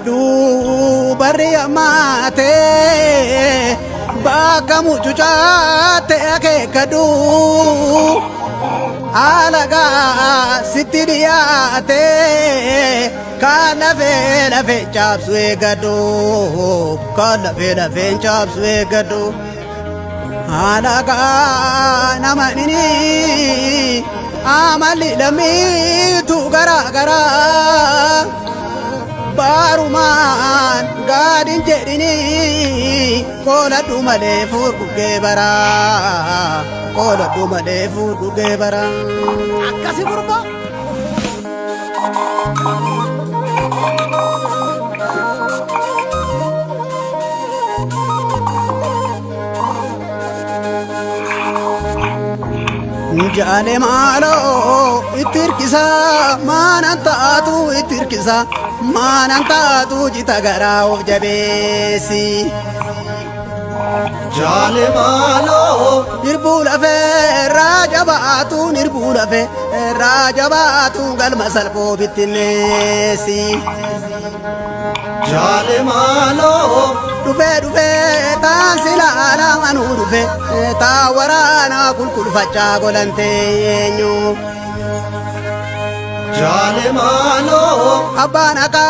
Jabaadu barri ammaate bakka mucucaate akeekadu alagaa sitti dhiyaate kan lafee cabsu eeggadhu kan lafee cabsu eeggadhu alagaa nama nini amalli lamiitu garaa barumaan gaadin jedhini qoladhu malee furgugee bara qoladhu malee furgugee bara akkasi gurba jaale maalo itirkisa maanan taatu itirkisa maanan taatu jita garaa of jabeesi jaale maalo nirbu lafee raajabaatu nirbu lafee raajabaatu galma salphoo bittinneesi jaale maalo dhufe taan silaala anuu dhufe taa waraana kulkulfachaa golanteenyu jaale maalo abbaanaka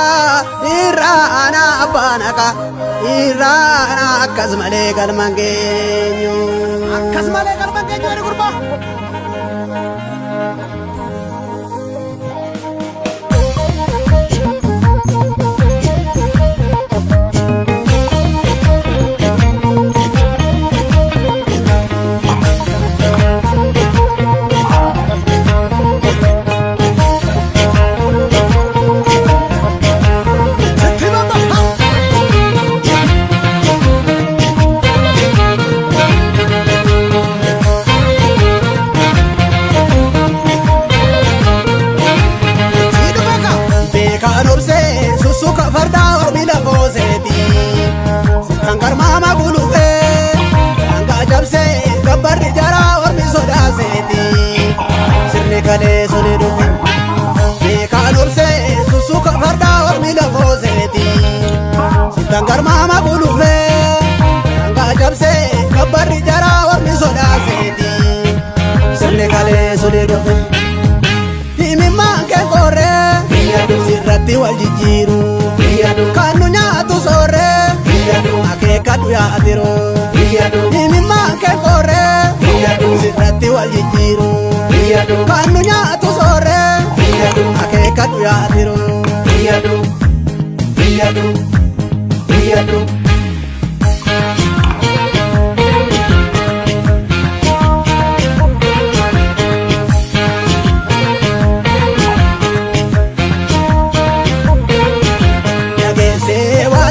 irraana abbaanaka irraana akkas malee galman geenyu ani gurba suka farda ormi la foseti kangar mama gulufe anga jabse gabbar jara ormi soda seti sirne kale sone dufe be kalorse suka farda ormi la foseti kangar mama gulufe anga jabse gabbar jara ormi soda seti sirne kale sone dufe himimma ke gore sirratti wal jijjiiru kanu nyaatu soore akeekadhu yaatiro himimmaan kee qoore sirratti wal jijjiiru kanu nyaatu soore akeekadhu yaatiro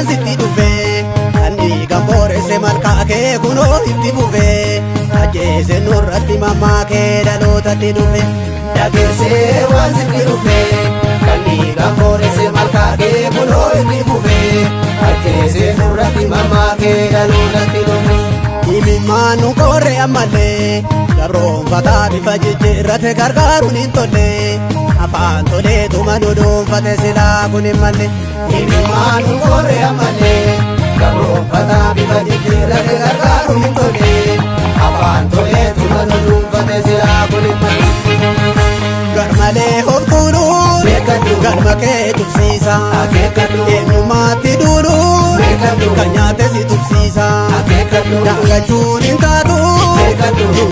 sitti dhufe kandi gamboore se malka kee kunoo itti bufe ajjeese nurratti mammaa kee dhalootatti dhufe dhageesse waan sitti dhufe kandi gamboore se malka kee kunoo itti bufe ajjeese nurratti mammaa kee dhalootatti dhufe himimmaan nu qoorre ammallee gabroonfataa bifa jijjiirrate gargaaruun hin tolle afaan tolee tuma nu dhuunfate silaa kun hin malle himimmaan nu qoorre ammallee gabroonfataa bifa jijjiirrate gargaaruun hin tolle afaan tolee tuma nu dhuunfate silaa kun hin malle garmalee of tuuluun galma kee tufsiisa eenyummaatti duuluun kan nyaate si tufsiisa daangachuun hin taatu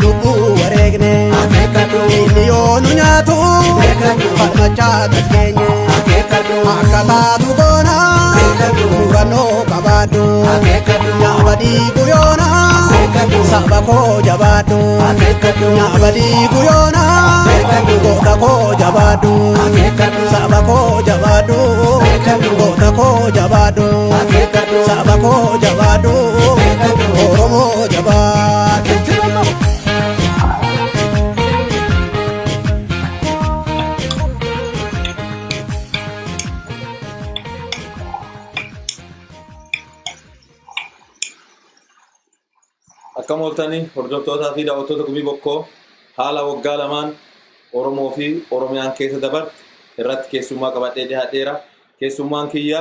lubbuu wareegne inni yoo nu nyaatu falmachaa taskeenye akka taatu goona murannoo qabaadhu nyaaba dhiigu yoona saba koo jabaadhu nyaaba dhiigu yoona goota koo jabaadhu saba koo jabaadhu goota koo jabaadhu saba koo jabaadhu oromoo jabaadhu. Akkam ooltanii hordoftootaa fi daawwattoota Gumii Bokkoo haala waggaa lamaan Oromoo fi Oromiyaan keessa dabarte irratti keessummaa qabadhee dhiyaadheera. Keessummaan kiyya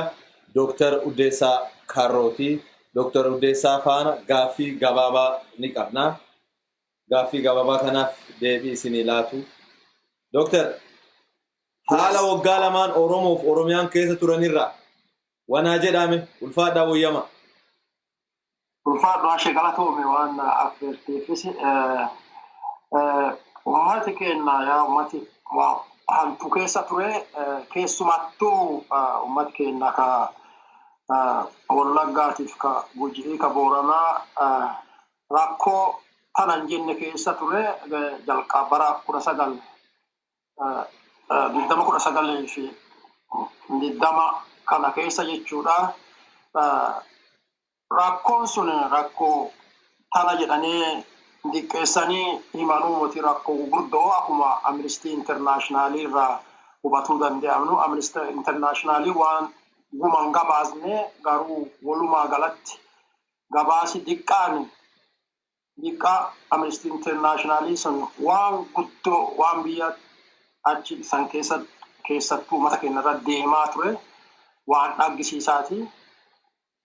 Dr. Udesa Karoti. Dr. Udesa faana gaaffii gabaabaa ni qabna. Gaaffii gabaabaa kanaaf deebii isinii laatu. Dr. haala waggaa lamaan Oromoof Oromiyaan keessa turanirraa wanaa jedhame ulfaadhaa wayyama. Ulfaadhaa shagalatoomi waan affeerteefis ummati keenya yaa ummati hantu keessa ture keessumattuu ummati keenya ka Wallaggaatiif ka Gujii ka Booranaa rakkoo tanan jenne keessa ture jalqabara 1919 fi 20 kana keessa jechuudha. Rakkoon sun rakkoo tana jedhanii diqqeessanii himanuu moti rakkoo gurguddoo akkuma Amnesty International irraa hubatuu danda'amnu. Amnesty International waan guman gabaasne garuu walumaa galatti gabaasi diqqaa Amnesty International sun waan guddoo waan biyya achi san keessattuu uummata keenya irra deemaa ture waan dhaggisiisaati.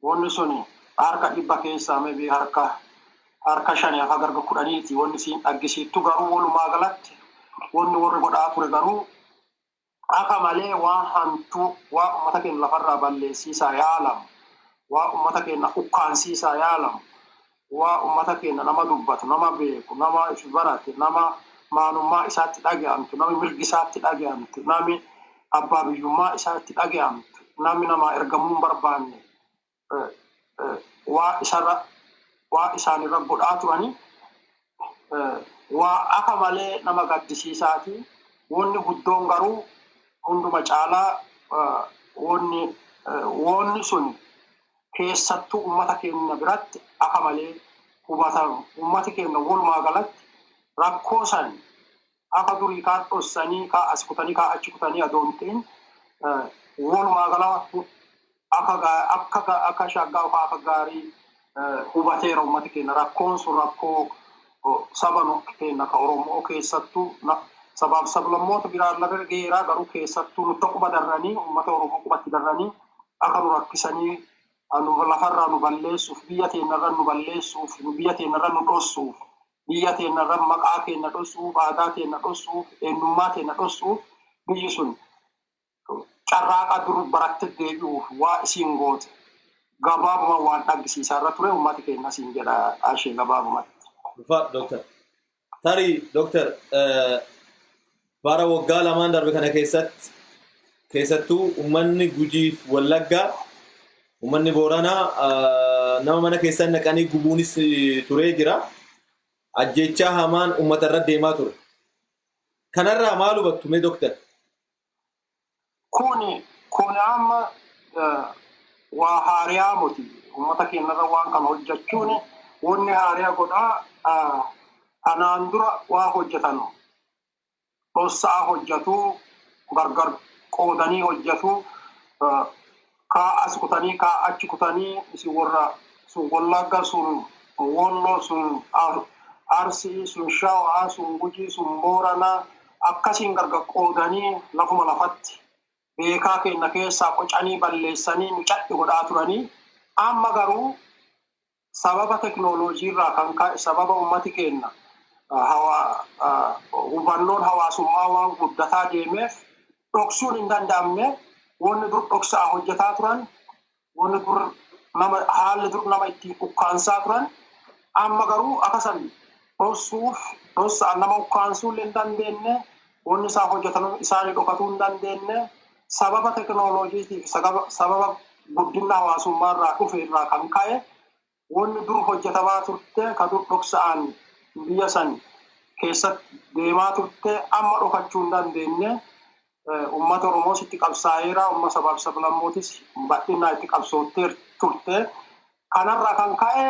Wanni sun harka 100 keessaa maybe harka 5 haga harka 10 wanni siin dhaggisiistu garuu walumaa galatti wanni warri godhaa ture garuu akka malee waan hantu waan uummata keenya lafarraa balleessiisaa yaalamu waan uummata keenya ukkaansiisaa yaalamu waan uummata keenya nama dubbatu nama beeku nama ifi barate nama maanummaa isaatti dhaga'amtu nama mirgi isaatti dhaga'amtu nami abbaa biyyummaa isaatti dhaga'amtu nami nama ergamuun barbaanne waa isaanirra godhaa turani waa akka malee nama gaddisiisaati. Wanni guddoon garuu hunduma caalaa wanni sun keessattuu uummata keenya biratti akka malee hubatamu. Uummati keenya walumaa galatti rakkoo san akka durii kaan dhossanii kaa as kutanii kaa achi kutanii adoonteen walumaa galatti akka shaggaa akka gaarii hubateera uummati keenya. Rakkoon sun rakkoo saba keenya ka Oromoo keessattuu sabaaf sablammoota biraan laga geeraa garuu keessattuu nutti quba darranii uummata Oromoo qubatti darranii akka nu rakkisanii lafarraa nu balleessuuf biyya teenyarra nu balleessuuf biyya teenyarra nu dhossuuf biyya teenyarra maqaa keenya dhossuuf aadaa keenya dhossuuf eenyummaa keenya dhossuuf biyyi sun carraaqa dur baratte deebi'uuf waa isiin goote gabaabuma waan dhaggisiisaa irra ture uummati keenya siin jedha ashee gabaabumatti. Ulfa Dr. Tarii Dr. bara waggaa lamaan darbe kana keessattuu uummanni Gujiif Wallaggaa uummanni Booranaa nama mana keessan naqanii gubuunis turee jira. Ajjechaa hamaan uummata irra deemaa ture. Kanarraa maal hubattu mee Dr. Kuni amma waa haariyaa moti uummata keenyarra waan kana hojjechuun wanni haariyaa godhaa anaan dura waa hojjetan dhossaa hojjetu gargar qoodanii hojjetu kaa as kutanii kaa achi kutanii isin warra sun Wallagga sun Walloo sun Arsii sun Shawaa sun Gujii sun Booranaa akkasiin gargar qoodanii lafuma lafatti beekaa keenya keessaa qocanii balleessanii nu cadhi godhaa turanii. Amma garuu sababa teknooloojii irraa kan ka'e sababa uummati keenya hubannoon hawaasummaa waan guddataa deemeef dhoksuun hin danda'amne wanni dur dhoksaa hojjetaa turan wanni dur haalli dur nama ittiin ukkaansaa turan amma garuu akkasan dhoksaa nama ukkaansuu hin dandeenye wanni isaa hojjetan isaanii dhokatuu hin dandeenye sababa teknooloojiitiif sababa guddina hawaasummaa irraa dhufe irraa kan ka'e wanni dur hojjetamaa turte ka dur dhoksaan biyya san keessatti deemaa turte amma dhokachuu hin dandeenye. Uummata Oromoo itti qabsaa'eera uummata sabaaf sablammootis bal'inaa itti qabsoottee turte. Kanarraa kan ka'e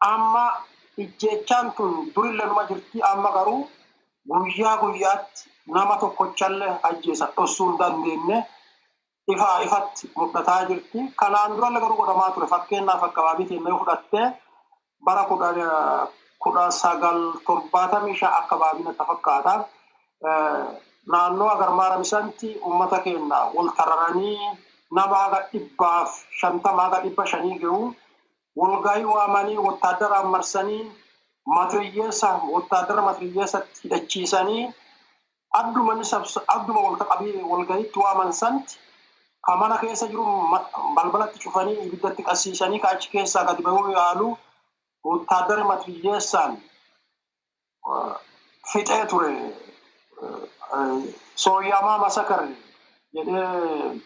amma ijjeechaan tun durillee numa jirti amma garuu guyyaa guyyaatti nama tokkochallee ajjeesa dhossuu hin dandeenye ifatti mul'ataa jirti. Kanaan durallee garuu godhamaa ture. Fakkeenyaaf akkabaabii teennee fudhattee bara 1975 akkabaabiin akka fakkaata. Naannoo Agarmaara Misanti uummata keenya wal tararanii nama haga 150 haga 500 ga'u walgahii waamanii wotaadara marsanii wotaadara matiriyyeessa hidhachiisanii adduma walgahiitti waaman santi ka mana keessa jiru balbalatti cufanii ibiddatti qasiisanii ka achi keessaa gadi bahuu yaalu wotaadara matiriyyeessaan fixee ture sooyyamaa masakar jedhee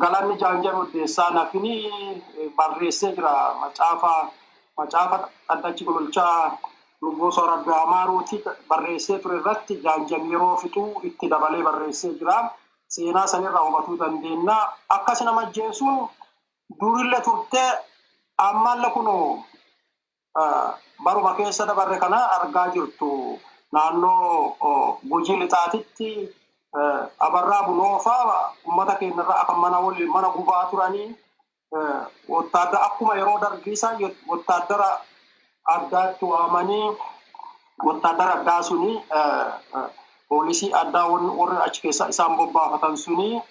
galanni jaanjan odeessaa nafini barreessee jira macaafa addachi gololchaa lubbuu soorabbi amaaruuti barreessee ture irratti jaanjan yeroo fixuu itti dabalee barreessee jira seenaa sanirraa hubatuu dandeenya akkas nama jeesuun durillee turtee ammallee kunoo baruma keessa dabarre kana argaa jirtu naannoo Gujii Lixaatitti abarraa bunoofaa ummata keenyarraa akka mana gubaa turanii wotaadara akkuma yeroo dargiisaa wotaadara addaatti waamanii wotaadara addaa suni poolisii addaa warri achi keessa isaan bobbaafatan suni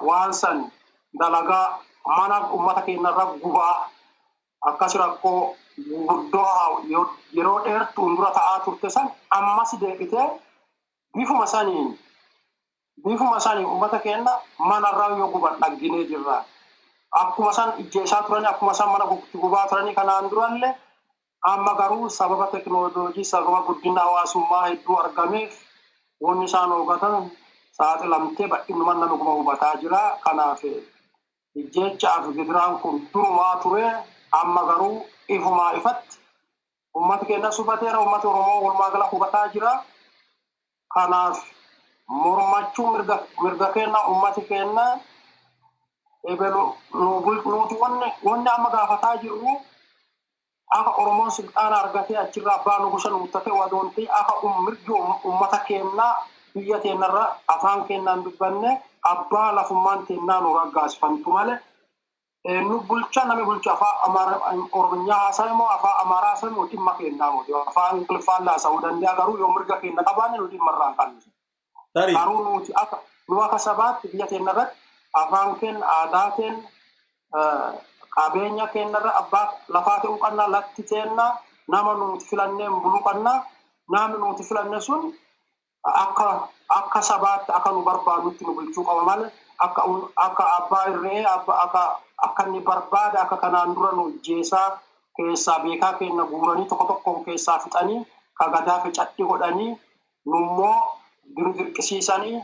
waan san dalagaa mana ummata keenyarraa gubaa akkas rakkoo guddoo yeroo dheertuun dura ta'aa turte san ammas deebitee bifuma saniin ummata keenya manarraa yoo guban dhagginee jirra. Akkuma san ijjeessaa turanii akkuma san mana gubaa turanii kanaan durallee amma garuu sababa teknooloojii sababa guddina hawaasummaa hedduu argameef wanni isaan hogatan saaxilamtee bal'inuma nama guma hubataa jira. Kanaaf ijjeechaaf gidiraan kun durumaa ture amma garuu ifumaa ifatti ummata keenya hubateera ummata Oromoo walumaa gala hubataa jira. Kanaaf mormachuu mirga keenya ummati keenya nuti wanni amma gaafataa jirru akka Oromoon silxaana argatee achirraa abbaa nugusa nuuttate wadoontii akka mirgi ummata keenya biyya keenyarra afaan keenyaan dubbanne abbaa lafummaan keenyaa nu raggaasifantu malee nu bulcha nami bulcha afaan Oromiyaa haasaa immoo afaan Amaaraa haasaa immoo dhimma keenyaa moti afaan Ingiliffaan haasa'uu danda'a garuu yoo mirga keenya qabaanne nu dhimma irraan qabnu. Garuu nuti akka sabaatti biyya keenyarratti afaan keenya aadaa keenya qabeenya keenyarra abbaa lafaa ta'uu qabna latti keenya nama nuti filannee buluu qabna namni nuti filanne sun akka sabaatti akka nu barbaadutti nu bulchuu qaba malee akka abbaa irree akka inni barbaade akka kanaan dura nu jeesaa keessaa beekaa keenya guuranii tokkoon keessaa fixanii ka gadaa fi caddi godhanii nummoo dirqisiisanii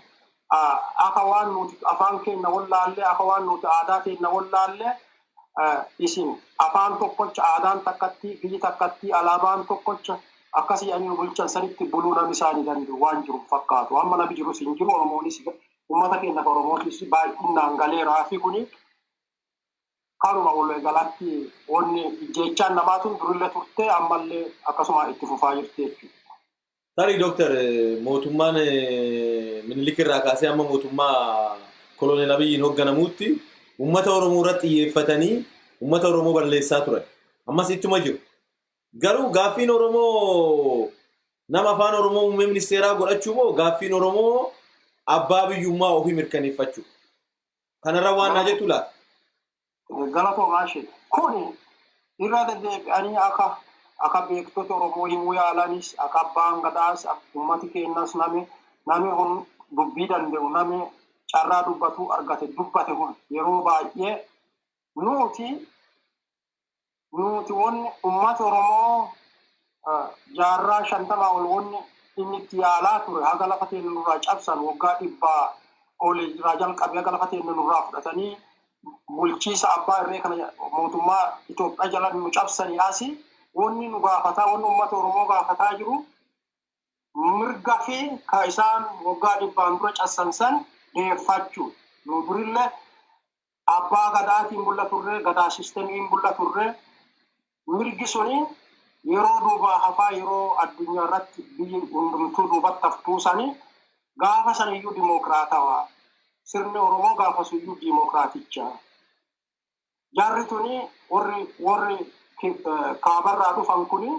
akka waan nuti afaan keenya wallaallee akka waan nuti aadaa keenya wallaallee isin afaan tokkocha aadaan takkatti biyyi takkatti alaabaan tokkocha akkasii ani bulchan sanitti buluu namni isaanii danda'u waan jiru fakkaatu amma namni jiru siin jiru Oromoonis ummata keenya Oromootis baay'inaan galeeraa fi kuni kanuma walii galatti wanni jechaan namaatuun durillee turte ammallee akkasuma itti fufaa jirti jechuudha. Tarii Dooktar mootummaan Minilik irraa kaasee amma mootummaa Koloneel Abiyyiin hoogganamuutti ummata Oromoo irratti xiyyeeffatanii ummata Oromoo balleessaa turan. Ammas ittuma jiru. Garuu gaaffiin Oromoo nama afaan Oromoo muummee ministeeraa godhachuu moo gaaffiin Oromoo abbaa biyyummaa ofii mirkaneeffachuu? Kanarra waan naa jettu laata? Galatoomaa ishee kuni irra deddeebi'anii akka beektota Oromoo himuu yaalanis akka abbaan gadaas ummati keenyas nami kun dubbii danda'u nami carraa dubbatu argate dubbate kun yeroo baay'ee nuti wanni ummata Oromoo jaarraa 50 ol wanni inni itti yaalaa ture haga lafa teenya nurraa cabsan waggaa 100 olii jiraa jalqabee haga lafa teenya nurraa fudhatanii bulchiisa abbaa irree kana mootummaa Itoophiyaa jala nu cabsanii asii wanni nu gaafataa wanni ummata Oromoo gaafataa jiru mirga fi ka isaan waggaa 100 dura cabsan san deeffachuu nu durillee abbaa gadaatiin bullaturree gadaa siistemiin bullaturree mirgi suni yeroo duuba hafaa yeroo addunyaa irratti biyyi hundumtuu duubatti haftuusanii gaafa saniyyuu dimokiraatawaa sirni Oromoo gaafa suyyuu dimokiraaticha jaarri tuni warri kaabarraa dhufan kuni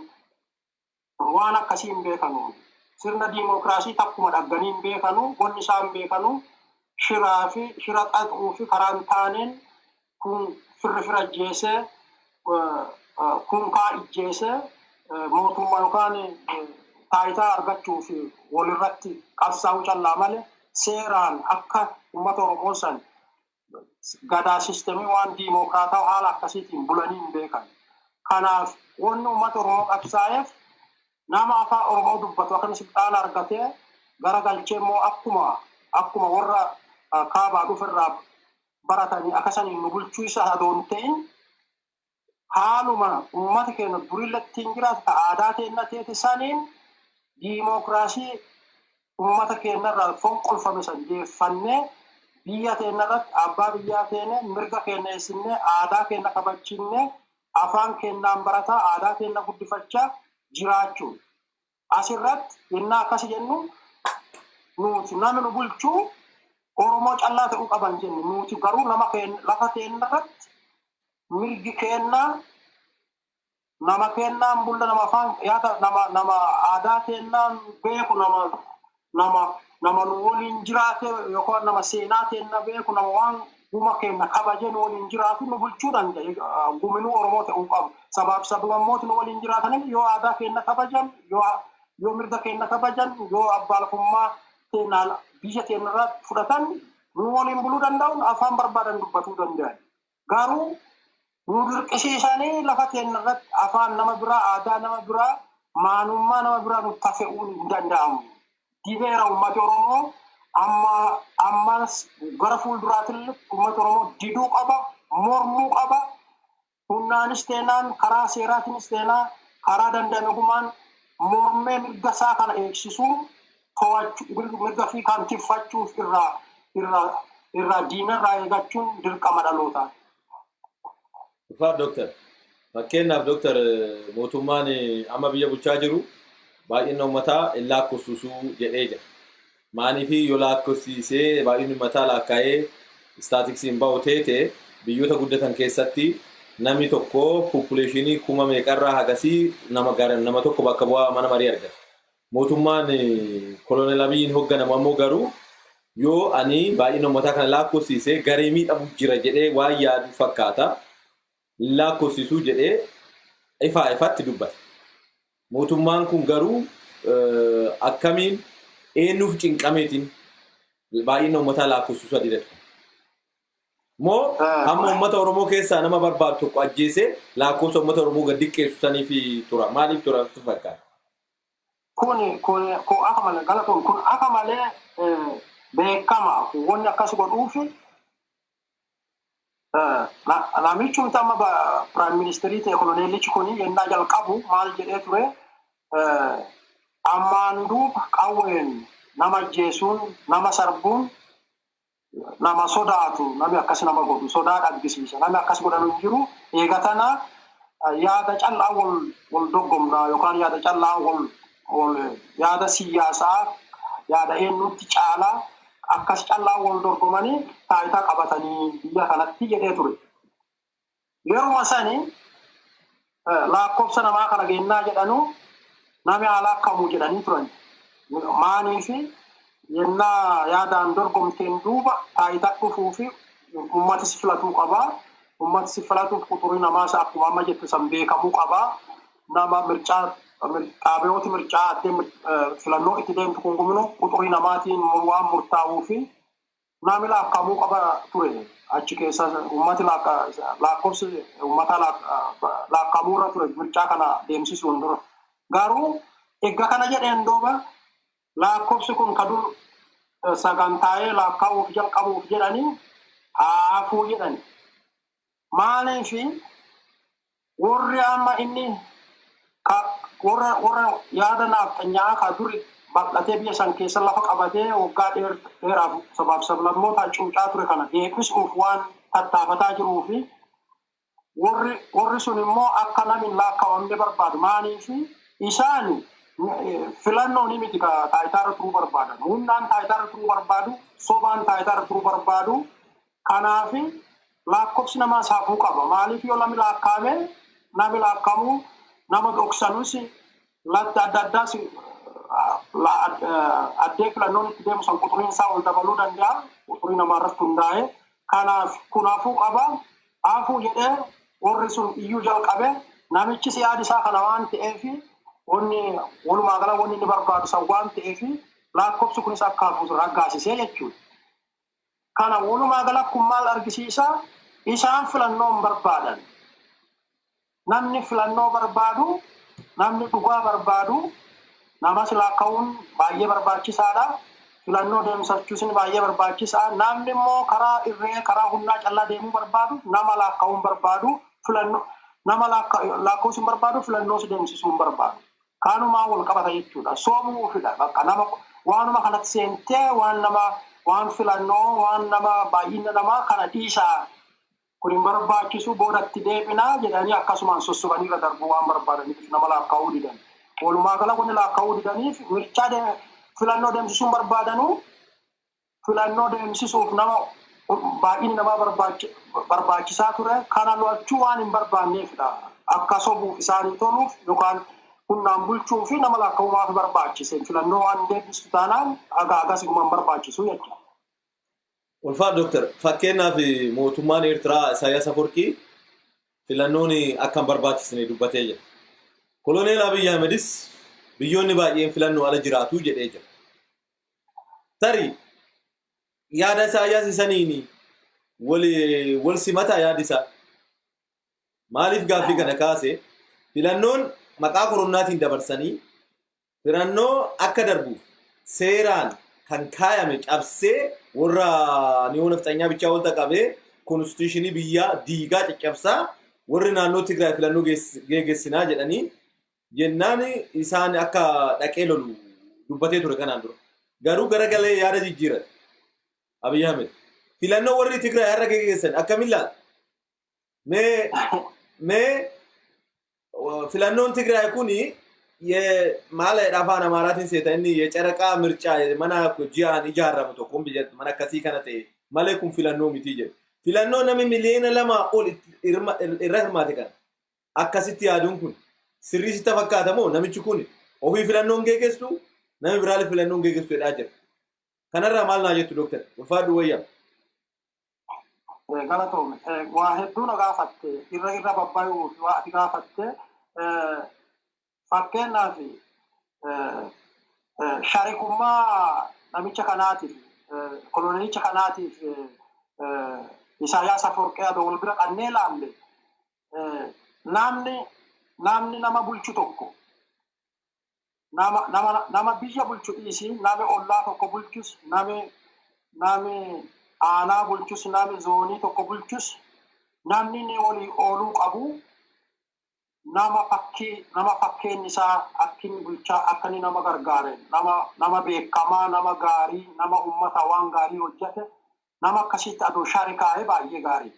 waan akkasiin beekanu sirna dimokiraasii takkuma dhagganii beekanu wanni isaan beekanu shiraa fi shira xaxuu fi karaan taaneen kun firra jeesee kun kaa ijjeesee mootummaa yookaan taayitaa argachuuf walirratti qabsaa'uu callaa malee seeraan akka uummata Oromoo san gadaa siistemii waan diimokiraataa haala akkasiitiin bulanii hin beekan. Kanaaf wanni uummata Oromoo qabsaa'eef nama afaan Oromoo dubbatu akka silxaana argatee garagalchee immoo akkuma warra kaabaa dhuferraa baratanii akkasaniin nu bulchuu isa adoon ta'in haaluma uummata keenya durillattiin jiraatu aadaa keenya teeti saniin diimokiraasii uummata keenyarraa fonqolfame san deeffannee biyya keenyarratti abbaa biyyaa keenya mirga keenya eessinnee aadaa keenya kabachiinnee afaan keenyaan barataa aadaa keenya guddifachaa jiraachuu. Asirratti yennaa akkas jennu nuti namni nu bulchuu Oromoo callaa ta'uu qaban jennu nuti garuu nama keenya lafa keenyarratti mirgi keenya nama keenyaan bulla nama afaan yaada nama aadaa keenyaan beeku nama nu waliin jiraate yookaan nama seenaa keenya beeku nama waan guma keenya kabaje nu waliin jiraatu nu bulchuu danda'e guminuu Oromoo ta'uu qabu. Sabaaf sablammooti nu waliin jiraatan yoo aadaa keenya kabajan yoo mirga keenya kabajan yoo abbaa lafummaa keenya biyya keenya irratti fudhatan nu waliin buluu danda'uun afaan barbaadan dubbatuu danda'an. Garuu nu dirqisiisanii lafa keenya irratti afaan nama biraa aadaa nama biraa maanummaa nama biraa nu tafe'uun hin danda'amu. Dibeera uummata Oromoo ammas gara fuulduraatillee uummata Oromoo diduu qaba, mormuu qaba. Humnaanis teenaan karaa seeraatiinis teenaa karaa danda'amumaan mormee mirga isaa kana eegsisuun to'achuu mirga fi kan tiffachuuf irraa diinarraa eegachuun dirqama dhalootaa. Dhufaaf Dooktar. Fakkeenyaaf Dooktar mootummaan amma biyya bulchaa jiru baay'ina uummataa hin lakkoofsisuu jedhee jira. Maaniif yoo lakkoofsisee baay'inni uummataa lakkaa'ee istaatiksiin bahu ta'e biyyoota guddatan keessatti namni tokko poppuleeshinii kuma meeqarraa hagasii nama tokko bakka bu'aa mana marii argata. Mootummaan koloneel Abiyyiin hoogganamu ammoo garuu yoo ani baay'ina uummataa kana lakkoofsisee garee miidhamu jira jedhee waan yaadu fakkaata. Lakkoofsisuu jedhee ifatti dubbata. Mootummaan kun garuu akkamiin eenyuuf cinqameetiin baay'ina uummataa lakkoofsisuu adiidha. Moo amma uummata Oromoo keessaa nama barbaadu tokko ajjeesee lakkoofsa uummata Oromoo gad xiqqeessu saniif tura. Maaliif tura fakkaata? Kun akka malee galatoon kun akka malee beekama wanni akkas godhuufi namichi amma Prime Ministeerii ta'e koloneelichi kun yennaa jalqabu maal jedhee ture ammaan duuba qawween nama ajjeesuun nama sarbuun nama sodaatu namni akkas nama godhu sodaa argisiisa namni akkas godhanu hin jiru eegatana yaada callaa wal doggomna yookaan yaada callaa wal yaada siyaasaa yaada eenyutti caalaa akkas callaa wal dorgomanii taayitaa qabatanii biyya kanatti jedhee ture. Yeroo sanii lakkoofsa namaa kana gennaa jedhanu namni haala akkamuu jedhanii turan. Maaniif yennaa yaadaan dorgomteen duuba taayitaa dhufuu fi uummati si filatuu qabaa. Uummati si filatuuf quxurii namaas akkuma amma jettu san beekamuu qabaa. Nama xaabiyooti mircaa addee filannoo itti deemtu kun guminu quxurii namaatiin waan murtaa'uu fi namni lakkaa'amuu qaba ture. Achi keessa uummati lakkoofsi uummata lakkaa'amuu irra ture mircaa kana deemsisuun dura. Garuu egaa kana jedheen duuba lakkoofsi kun kadur sagantaa'ee lakkaa'uuf jalqabuuf jedhanii haafuu jedhani. Maaliif warri amma inni warra yaada nafxanyaa ka duri bal'atee biyya san keessa lafa qabatee waggaa dheeraaf sabaaf sablammoota cuucaa ture kana deebisuuf waan tattaafataa jiruu fi warri sun immoo akka namni lakkaa'amne barbaadu. Maaliif isaan filannoo ni miti taayitaarra turuu barbaadan. Hundaan taayitaarra turuu barbaadu, sobaan taayitaarra turuu barbaadu. Kanaaf lakkoofsi namaa saafuu qaba. Maaliif yoo namni lakkaa'ame namni lakkaa'amu nama dhoksanus latti adda addaas addee filannoon itti deemu san quturiin isaa ol dabaluu danda'a. Quturii namaa irratti hundaa'e. Kanaafuu qaba. Haafuu jedhee warri sun iyyuu jalqabe namichis yaada isaa kana waan ta'eef walumaa gala wanni inni barbaadu san waan ta'eef lakkoofsi kunis akka hafuutu raggaasisee jechuudha. Kana walumaa gala kun maal argisiisa? Isaan filannoo hin barbaadan. Namni filannoo barbaadu, namni dhugaa barbaadu, namas lakkaa'uun baay'ee barbaachisaadha. Filannoo deemsachuusin baay'ee barbaachisaa. Namni immoo karaa irree karaa humnaa callaa deemuu barbaadu, nama lakkaa'uun barbaadu, filannoo nama lakkaa'uun barbaadu, filannoo deemsisuun barbaadu. Kaanumaa wal qabata jechuudha. Soomuufidha. Bakka nama waanuma kanatti seentee waan filannoo waan nama baay'ina namaa kana dhiisaa kun hin barbaachisu boodatti deebinaa jedhanii akkasumaan sossubanii irra darbuu waan barbaadaniif nama lakkaa'uu didan. Walumaa gala wanni lakkaa'uu didaniif mirchaa filannoo deemsisuun barbaadanu filannoo deemsisuuf nama baay'inni namaa barbaachisaa ture kana lo'achuu waan hin barbaanneefidha. Akka sobuuf isaanii toluuf yookaan humnaan bulchuu fi nama lakkaa'umaaf barbaachise filannoo waan deebistu taanaan agaagas gumaan barbaachisu jechuudha. Ulfaa Dooktar, fakkeenyaaf mootummaan Eertiraa Isaayyaas Afwerqii filannoon akka hin barbaachisne dubbatee jira. Koloneel Abiy Ahmedis biyyoonni baay'een filannoo ala jiraatu jedhee jira. Tarii yaada Isaayyaas isaniin wal simataa yaadi isaa. Maaliif gaaffii kana kaase? Filannoon maqaa koronaatiin dabarsanii filannoo akka darbuuf seeraan kan kaayame cabsee warra niyoona fixanyaa bichaa wal qabee konstituushinii biyyaa diigaa caccabsaa warri naannoo Tigraay filannoo geeggessinaa jedhanii jennaan isaan akka dhaqee lolu dubbatee ture kanaan dura. Garuu garagalee yaada jijjiirate Abiy Ahmed. Filannoo warri Tigraay har'a geeggessan akkamiin laata? Mee filannoon Tigraay kuni maal afaan Amaaraatiin seeta inni የጨረቃ ምርጫ mana ji'aan ijaaramu tokko mana akkasii kana ta'e malee kun filannoo miti jedhe. Filannoo namni miliyoona 2 ol irra hirmaate kana akkasitti yaaduun kun sirrii sitti fakkaata moo namichi kun ofii filannoon geeggessu namni biraalee filannoon geeggessu jedhaa jira. Kanarraa maal naa jettu Dooktar? Ulfaadhu wayyaa. Galatoome waa hedduu na gaafatte irra babbayuu waa ati gaafatte fakkeenyaaf sharikummaa namicha kanaatiif koloneelicha kanaatiif Isaayyaas Afwerqii adoo wal bira qannee laalle namni nama bulchu tokko nama biyya bulchu dhiisii nama ollaa tokko bulchus nami aanaa bulchus nami zoonii tokko bulchus namni ni walii ooluu qabu nama fakkeen isaa akkin bulchaa akkani nama gargaare nama beekamaa nama gaarii nama ummata waan gaarii hojjete nama akkasitti adoo sharikaa'ee baay'ee gaarii.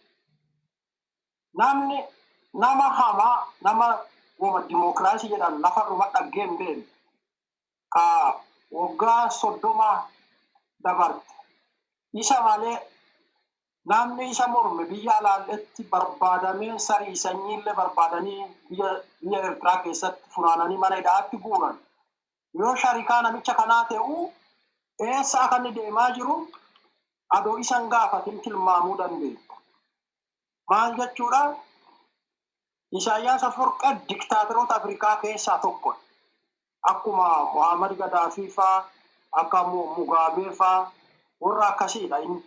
Nama hamaa nama wama dimookiraasii jedhan lafarruma dhaggeen beenu ka waggaa 30 dabarte isa malee namni isa morme biyya alaalletti barbaadamee sarii sanyiillee barbaadanii biyya Eertiraa keessatti funaananii mana hidhaatti guuran. Yoo sharikaa namicha kanaa ta'u eessa akka inni deemaa jiru adoo isan gaafatin tilmaamuu dandeenya. Maal jechuudha? Isaayyaas Afwerqii diktaateroota Afrikaa keessaa tokko. Akkuma Muhammad Gaddaafii faa, akka Mugaabee faa warra akkasiidha inni.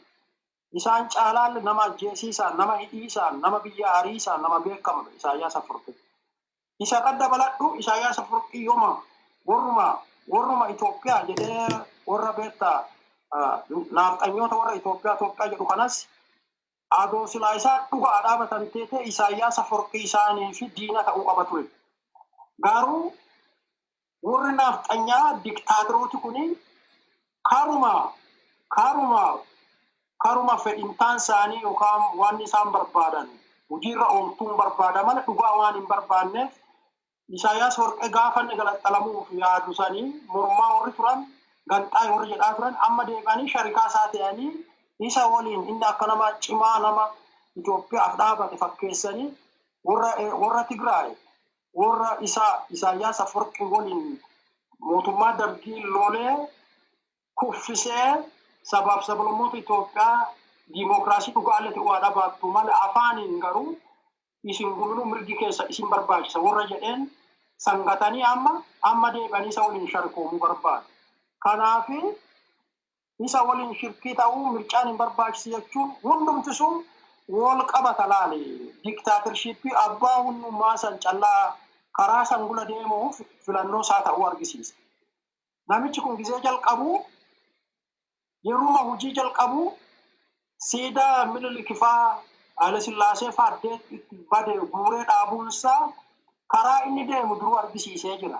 Isaan caalaan nama ajjeesiisaan, nama hidhiisaan, nama biyya hariisaan, nama beekamu Isaayyaas Afwerqii. Isa kan dabaladhu Isaayyaas Afwerqii yooma warruma Itoophiyaa jedhee warra beektaa naafxanyoota warra Itoophiyaa jedhu kanas adoo silaa isaa dhugaa dhaabatan teete Isaayyaas Afwerqii isaanii fi diina ta'uu qaba ture. Garuu warri naafxanyaa diktaaterooti kuni karuma fedhintaan isaanii yookaan waan isaan barbaadan hojiirra ooltuun barbaadaman dhugaa waan hin barbaanneef Isaayyaas Afwerqii gaafa inni galaxxalamuuf yaadu sanii mormaa warri turan ganxaa warri jedhaa turan amma deebi'anii sharikaa isaa ta'anii isa waliin inni akka nama cimaa nama Itoophiyaaf dhaabate fakkeessanii warra Tigraay warra Isaayyaas Afwerqii waliin mootummaa dargii lolee kuffisee sabaaf sablammoota Itoophiyaa diimokiraasii dhugaallee waa dhabaattu malee afaaniin garuu isin guluu mirgi keessa isin barbaachisa warra jedheen sangatanii amma deebi'anii isa waliin sharkoomuu barbaadu. Kanaaf isa waliin shirkii ta'uu mircaan hin barbaachisu jechuun hundumti sun wal qabata laale diktaatershiippii abbaa hundummaa san callaa karaa sangula deemuuf filannoo isaa ta'uu argisiisa. Namichi kun gizee jalqabu yeruma hojii jalqabu siidaa Minilikifaa Haile Sillaasee fa'aaddeet itti bade guuree dhaabuunsaa karaa inni deemu duruu argisiisee jira.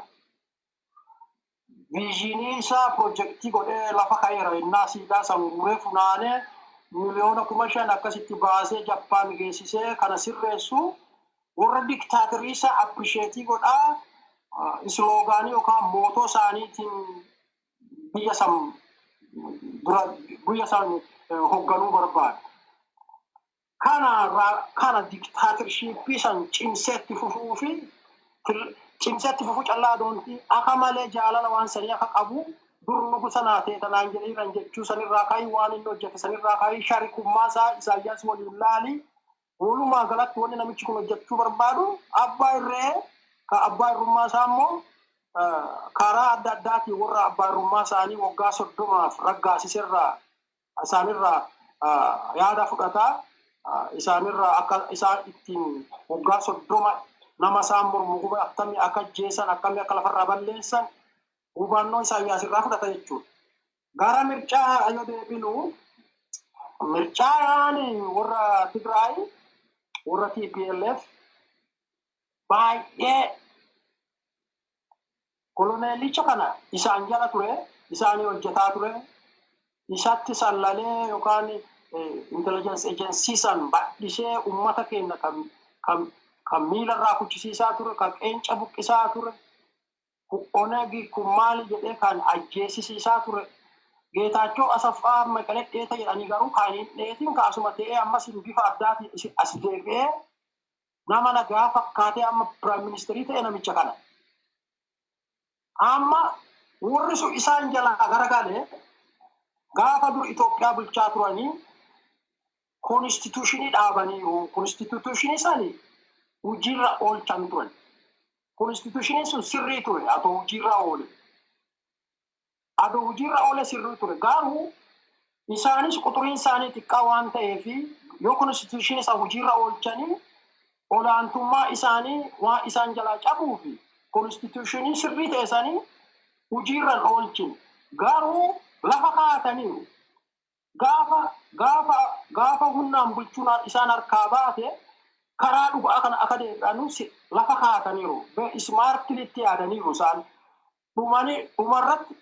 Viizhinii isaa piroojeektii godhee lafa ka'eera innaa siidaa san guuree funaanee miliyoona 5,000 akkasitti baasee Jappaan geessisee kana sirreessu warra diktaaterii isaa apprisheetii godhaa isloogaanii yookaan mootoo isaaniitiin biyya san hoogganuu barbaada. Kana diktaatershiippii san cimseetti fufuu callaa doontii akka malee jaalala waan sanii akka qabu dur nugu sanaa ta'e tanaan jedhiiran jechuu sanirraa kaayii waan inni hojjete sanirraa kaayii sharikummaa isaa Isaayyaas waliin laali walumaa galatti wanni namichi kun hojjechuu barbaadu abbaa irree ka abbaa irrummaa isaa immoo karaa adda addaatiin warra abbaa irrummaa isaanii waggaa 30 raggaasiserraa isaanirraa yaada fudhataa isaanirraa akka isaan ittiin waggaa 30 nama isaan mormu gubaa akkamii akka jeesan akkamii akka lafarraa balleessan hubannoo Isaayyaas irraa fudhata jechuudha. Gara mirchaa ayo deebinu mirchaan warra Tigraay warra TPLF baay'ee koloneelicha kana isaan jala ture isaanii hojjetaa ture isatti sallalee yookaan intelligence agency san badhisee ummata keenya kan miilarraa kuchisiisaa ture kan qeenca buqqisaa ture onegi kun maali jedhee kan ajjeesisiisaa ture Geetaachoo Asaffaa Maqalee dheeta jedhanii garuu kaaniin dheetiin kaasuma ta'ee ammas bifa addaatiin as deebi'ee nama nagaa fakkaatee amma piraayim ministeerii ta'e namicha kana. Amma warri sun isaan jalaa garagalee gaafa dur Itoophiyaa bulchaa turanii konstituushinii dhaabanii konstituushinii sanii hojiirra oolchan turan. Konstituushiniin sun sirrii ture atoo hojiirra oole. Adoo hojiirra oole sirrii ture garuu isaanis quturiin isaanii xiqqaa waan ta'eef yoo konstituushinii isaa hojiirra oolchanii olaantummaa isaanii waan isaan jalaa cabuu fi konstituushinii sirrii ta'e isaanii hojiirra oolchin garuu lafa kaa'ataniiru. Gaafa humnaan bulchuun isaan harkaa baate karaa dhugaa kana akka deebi'anu lafa kaa'ataniiru. Ismaartilitti yaadaniiru isaan dhumarratti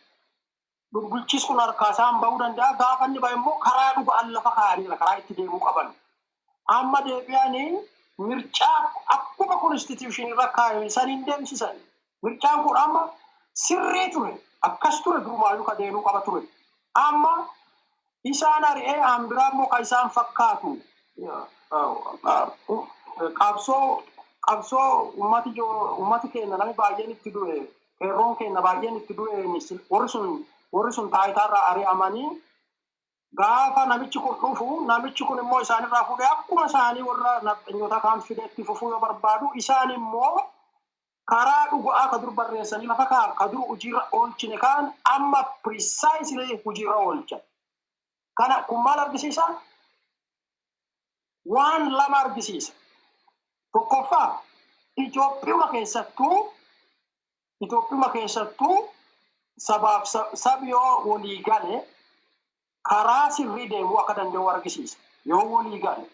bulchis kun harkaa isaan bahuu danda'a. Gaafa inni bahe immoo karaa dhugaan lafa kaa'aniira karaa itti deemuu qaban. Amma deebi'anii mircaa akkuma konstituushinii irra kaa'e saniin deemsisan. Mircaan kun amma sirrii ture akkas ture durumaayyuu ka deemuu qaba ture. Amma isaan ari'ee hambiraa immoo kan isaan fakkaatu qabsoo ummati keenya namni baay'een itti du'e qeerroon keenya baay'een itti du'e warri sun taayitaarraa ari'amanii gaafa namichi kun dhufu namichi kun immoo isaanirraa fuudhee akkuma isaanii warra nafxanyoota kaan fidee itti fufuu yoo barbaadu isaan immoo karaa dhugaa ka dur barreessanii lafa ka dur hojiirra oolchine kaan amma pirisaayislee hojiirra oolchan. Kana kun maal argisiisa? Waan lama argisiisa. Tokkoffaa Itoophiyaa keessattuu sabaaf sabi yoo walii gale karaa sirrii deemuu akka danda'u argisiisa. Yoo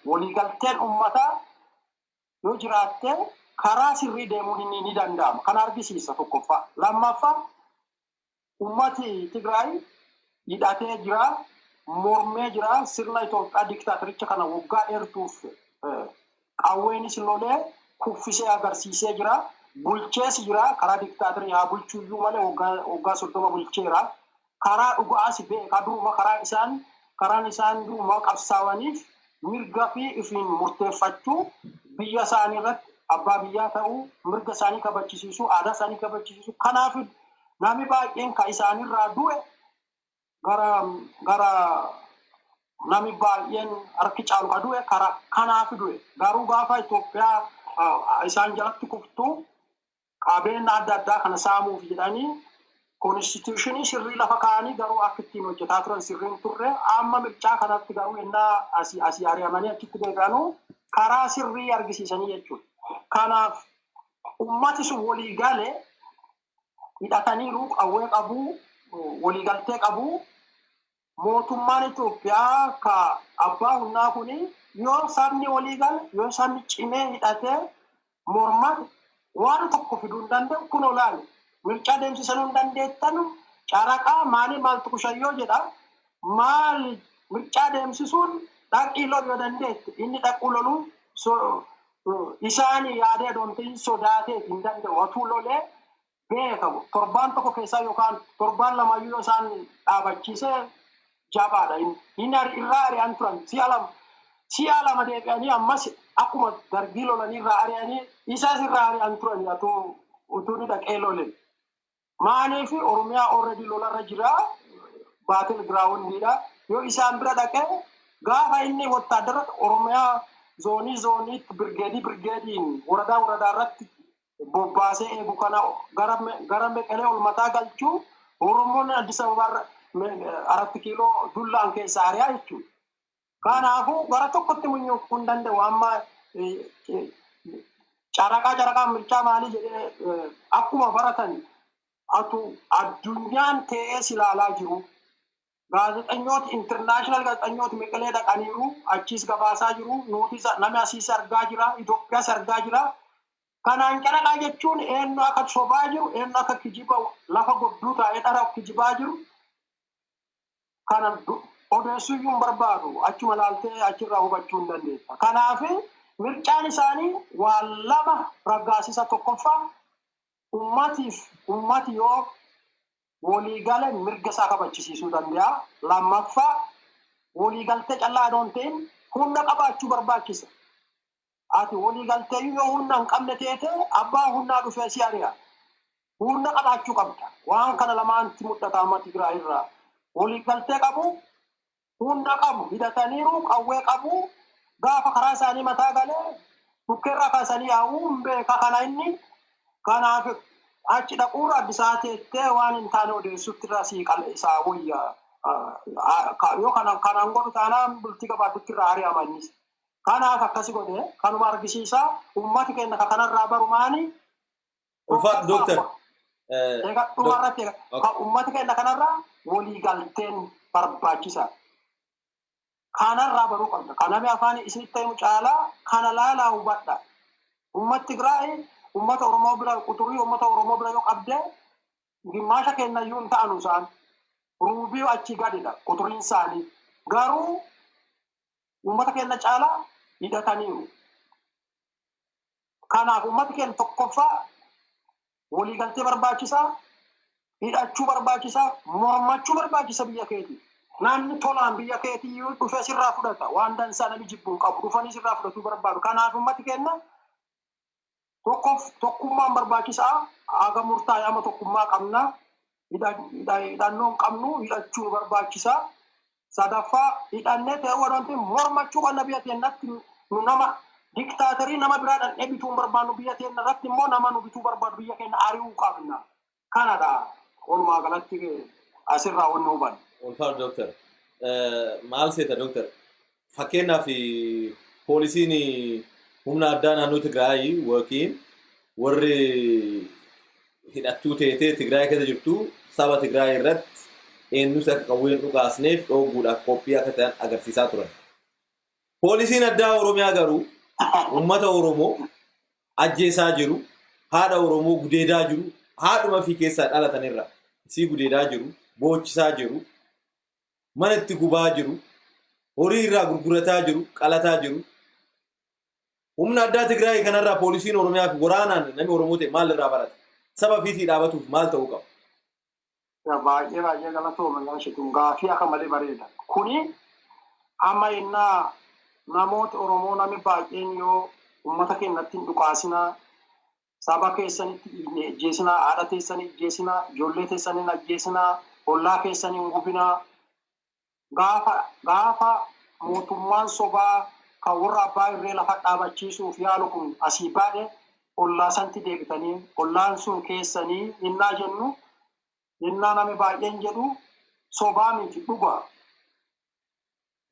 waliigalteen uummataa yoo jiraatte karaa sirrii deemuun ni danda'ama. Kana argisiisa tokkoffaa. Lammaffaa uummati Tigraay hidhatee jira. Mormee jira sirna Itoophiyaa diktaatericha kana waggaa dheertuuf qawweenis lolee kuffisee agarsiisee jira. Bulchees jira karaa diktaaterii haa bulchuuyyuu malee waggaa 30 bulcheera. Karaa dhugaas beekaa duruma karaan isaan duruma qabsaawaniif mirga fi ifiin murteeffachuu biyya isaanii irratti abbaa biyyaa ta'uu mirga isaanii kabachiisuu aadaa isaanii kabachiisuu kanaaf Nami baay'een ka isaanirraa du'e gara nami baay'een harki caalu ka du'e kanaaf du'e. Garuu gaafa Itoophiyaa isaan jalatti kuftu qabeenya adda addaa kana saamuuf jedhanii konstituushinii sirrii lafa kaa'anii garuu akka ittiin hojjetaa turan sirriin turre amma mircaa kanatti garuu innaa asii ari'amanii achitti deebi'anuu karaa sirrii argisiisanii jechuudha. Kanaaf ummati sun walii galee hidhataniiru qawwee qabu waliigaltee qabu mootummaan Itoophiyaa ka abbaa humnaa kuni yoo sabni walii gale yoo sabni cimee hidhatee morman waan tokko fiduu hin danda'u kun olaale mircaa deemsisanii hin dandeettan caraqaa maaltu kushayyoo jedha maal mircaa deemsisuun dhaqii loluu dandeetti inni dhaquu loluu isaanii yaadee doontiin sodaatee hin danda'u otuu lolee beekamu torbaan tokko keessaa yookaan torbaan lamayyuu isaan dhaabachiisee jabaadha inni irraa ari'an turan si'a lama deebi'anii ammas akkuma dargii lolanii irraa ari'anii isaas irraa ari'an turan utuu ni dhaqee lolee maaliif Oromiyaa already lolarra jira baatil giraawundiidha yoo isaan bira dhaqee gaafa inni wattaadara Oromiyaa zooniitti birgeediin waradaa irratti bobbaasee eegu kana gara meqalee ol mataa galchuu Oromoon Addis Ababa 4 kiiloo dullaan keessa ari'aa jechuudha. Kanaafuu gara tokkotti munyuuf hin danda'u amma caraqaa mirchaa maalii jedhee akkuma baratan addunyaan ta'ee ilaalaa jiru. Gaazexeessitoota internaashinaal gaazexeessitoota meqalee dhaqaniiru achiis gabaasaa jiru nuti namni asiis argaa jira Itoophiyaas argaa jira. Kanaan caraqaa jechuun eenyu akka sobaa jiru eenyu akka kijiba lafa godduu taa'ee dhara kijibaa jiru. Kana odeessuyyuu hin barbaadu achuma laaltee achirraa hubachuu hin dandeessa. Kanaaf mircaan isaanii waan lama raggaasisa tokkoffaa ummati yoo waliigale mirga isaa kabachisiisuu danda'a. Lammaffaa waliigaltee callaa doon ta'in humna qabaachuu barbaachisa. Ati waliigaltee yoo humna hin qabne teete abbaa humnaa dhufee si ari'a. Humna qabaachuu qabda. Waan kana lamaanti mul'ata amma Tigraay irraa. Waliigaltee qabu humna qabu hidhataniiru qawwee qabu gaafa karaa isaanii mataa galee bukkeerraa kaasanii yaa'uu beeka kana inni kanaaf achi dhaquura addisaa teettee waan hin taane odeessutti irraa sii isaa wayyaa yoo kanaan godhu taanaan bultii gabaatutti irraa ari'amanis kanaaf akkasi godhee kanuma argisiisaa ummati keenya kanarraa barumaanii Ulfaat Dooktar. Dhumarratti ummati keenya kanarraa waliigalteen barbaachisa. Kanarraa baruu qabda. Kanami afaan isinitti himu caalaa kana laalaa hubadha. Ummati Tigraay ummata Oromoo bira quturii ummata Oromoo bira yoo qabde gimmaasha kennayyuu hin ta'anu isaan ruubii achi gadidha quturiin isaanii. Garuu ummata keenya caalaa hidhataniiru. Kanaaf ummati keenya tokkoffaa waliigaltee barbaachisaa hidhachuu barbaachisaa mormachuu barbaachisa biyya keetii. Namni tolaan biyya keetii yoo dhufee sirraa fudhata waan dansaa namni jibbuun qabu dhufanii sirraa fudhatuu barbaadu. Kanaaf ummati keenya tokkummaan barbaachisaa haga murtaa'e ama tokkummaa qabna hidhannoon qabnu hidhachuu barbaachisaa. Sadaffaa hidhannee ta'ee wadanti mormachuu qabna biyya keenyatti nu nama diktaatarii nama biraa dhandhee bituu barbaannu biyya keenya irratti immoo nama nu bituu barbaadu biyya keenya ari'uu qabna. Kanadha walumaa galatti asirraa wanni hubannu. Ulfaat Dooktar. Maal seeta Dooktar? Fakkeenyaaf poolisiin humna addaa naannoo Tigraay yookiin warri hidhattuu teetee Tigraay keessa jirtu saba Tigraay irratti eenyus akka qawween dhukaasneef dhooguudhaaf qophii akka ta'an agarsiisaa turan. Poolisiin addaa Oromiyaa garuu uummata Oromoo ajjeesaa jiru, haadha Oromoo gudeedaa jiru, haadhuma fi keessaa dhalatanirra isii gudeedaa jiru, boochisaa jiru, mana itti gubaa jiru, horii irraa gurgurataa jiru, qalataa jiru. Humna addaa Tigraay kanarraa poolisiin Oromiyaa fi waraanaan namni Oromoo ta'e maal irraa barata? Saba fiitii dhaabatuuf maal ta'uu qaba? Baay'ee galatooma gaasheetuun gaafii akka malee bareeda. Kuni amma innaa namoota Oromoo namni baay'een yoo uummata keenyatti hin dhukaasinaa saba keessanitti ajjeesinaa, haadha teessanii ajjeesinaa, ijoollee teessanii ajjeesinaa, ollaa keessanii gubinaa. Gaafa mootummaan sobaa kan warra abbaa irree lafa dhaabachiisuuf yaalu kun asii baade ollaa sanatti deebitanii ollaan sun keessanii innaa jennu innaa namni baay'een jedhu sobaa miti dhugaa.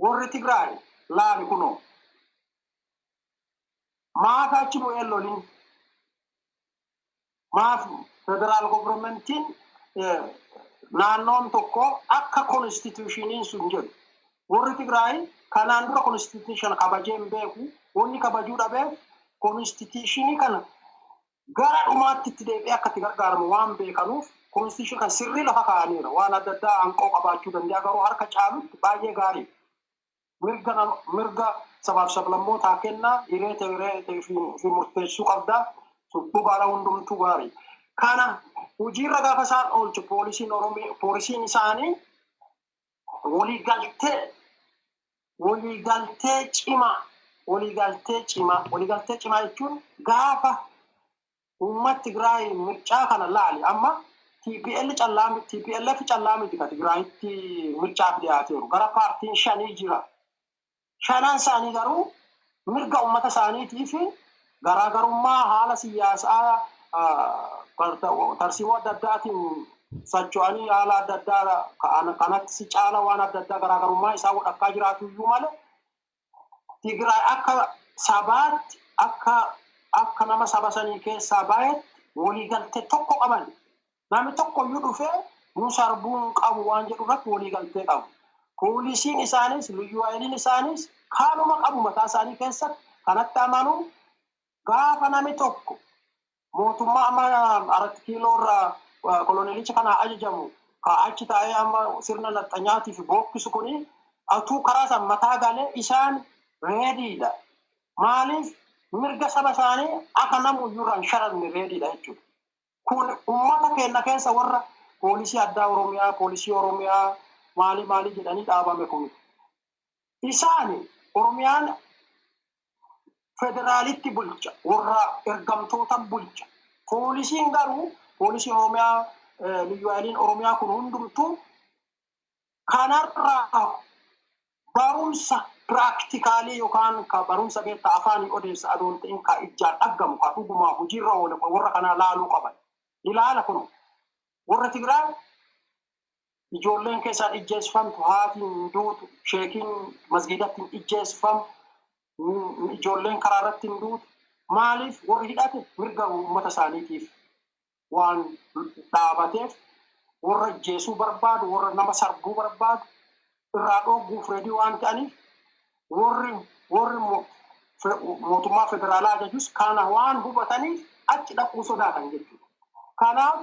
Warri Tigraay laali kunoo maaf achi bu'ee loliin maaf federaal gobirmentiin naannoon tokko akka konstitushiniin sun jedhu warri Tigraay kanaan dura konstitution kabajee hin beeku wanni kabajuu dhabeef konstitushinii kana gara dhumaatti itti deebi'ee akka itti gargaaramu waan beekanuuf konstitution kan sirrii lafa kaa'aniira waan adda addaa hanqoo qabaachuu danda'a garuu harka caalutti baay'ee gaarii mirga sabaaf sablammootaa kennaa hiree ta'ee fi murteessuu qabdaa dhugaadha hundumtuu gaarii. Kana hojiirra gaafa isaan oolchu poolisiin isaanii waliigaltee cimaa jechuun gaafa uummat Tigraay mircaa kana laali amma TPLF callaa miti ka Tigraayitti mircaaf dhiyaateeru gara paartiin 5 jira. 5 isaanii garuu mirga uummata isaaniitiif garaagarummaa haala siyaasaa tarsiimoo adda addaatiin socho'anii haala adda addaa kanatti si caala waan adda addaa garaagarummaa isaa godhakkaa jiraatu iyyuu malee Tigraay akka sabaatti akka nama saba sanii keessaa baay'eetti waliigaltee tokko qaban. Namni tokko iyyuu dhufee nu sarbuun qabu waan jedhu irratti waliigaltee qabu. Poolisiin isaanis liyyuu hayiliin isaanis kaanuma qabu mataa isaanii keessatti kanatti amanuu gaafa namni tokko mootummaa amma 4 kiiloo irraa kolonelicha kana ajajamu ka achi taa'ee amma sirna laxxanyaatiif bookkisu kuni atuu karaa san mataa galee isaan reediidha. Maaliif mirga saba isaanii akka namuyyuu irraan sharanne reediidha jechuudha. Kun uummata keenya keessa warra poolisii addaa Oromiyaa, poolisii Oromiyaa maali jedhanii dhaabame kun. Isaani Oromiyaan federaalitti bulcha warra ergamtoota bulcha. Poolisiin garuu poolisii Oromiyaa liyyuu hayiliin Oromiyaa kun hundumtuu kanarraa barumsa piraaktikaali yookaan ka barumsa beektaa afaanii odeessa adoon ta'in ka ijaan dhaggamu ka dhugumaa hojiirra oole warra kanaa laaluu qaban. Ilaala kun warra Tigraay ijoolleen keessaan ijjeesfamtu haatiin duutu sheekiin masgiidatti ijjeesfamu ijoolleen karaa irratti hin duutu maaliif warri hidhate mirga uummata isaaniitiif waan dhaabateef warra ijjeesuu barbaadu warra nama sarbuu barbaadu irraa dhooguuf reedii waan ta'aniif warri mootummaa federaalaa ajajus kana waan hubataniif achi dhaquu sodaatan jechuudha. Kanaaf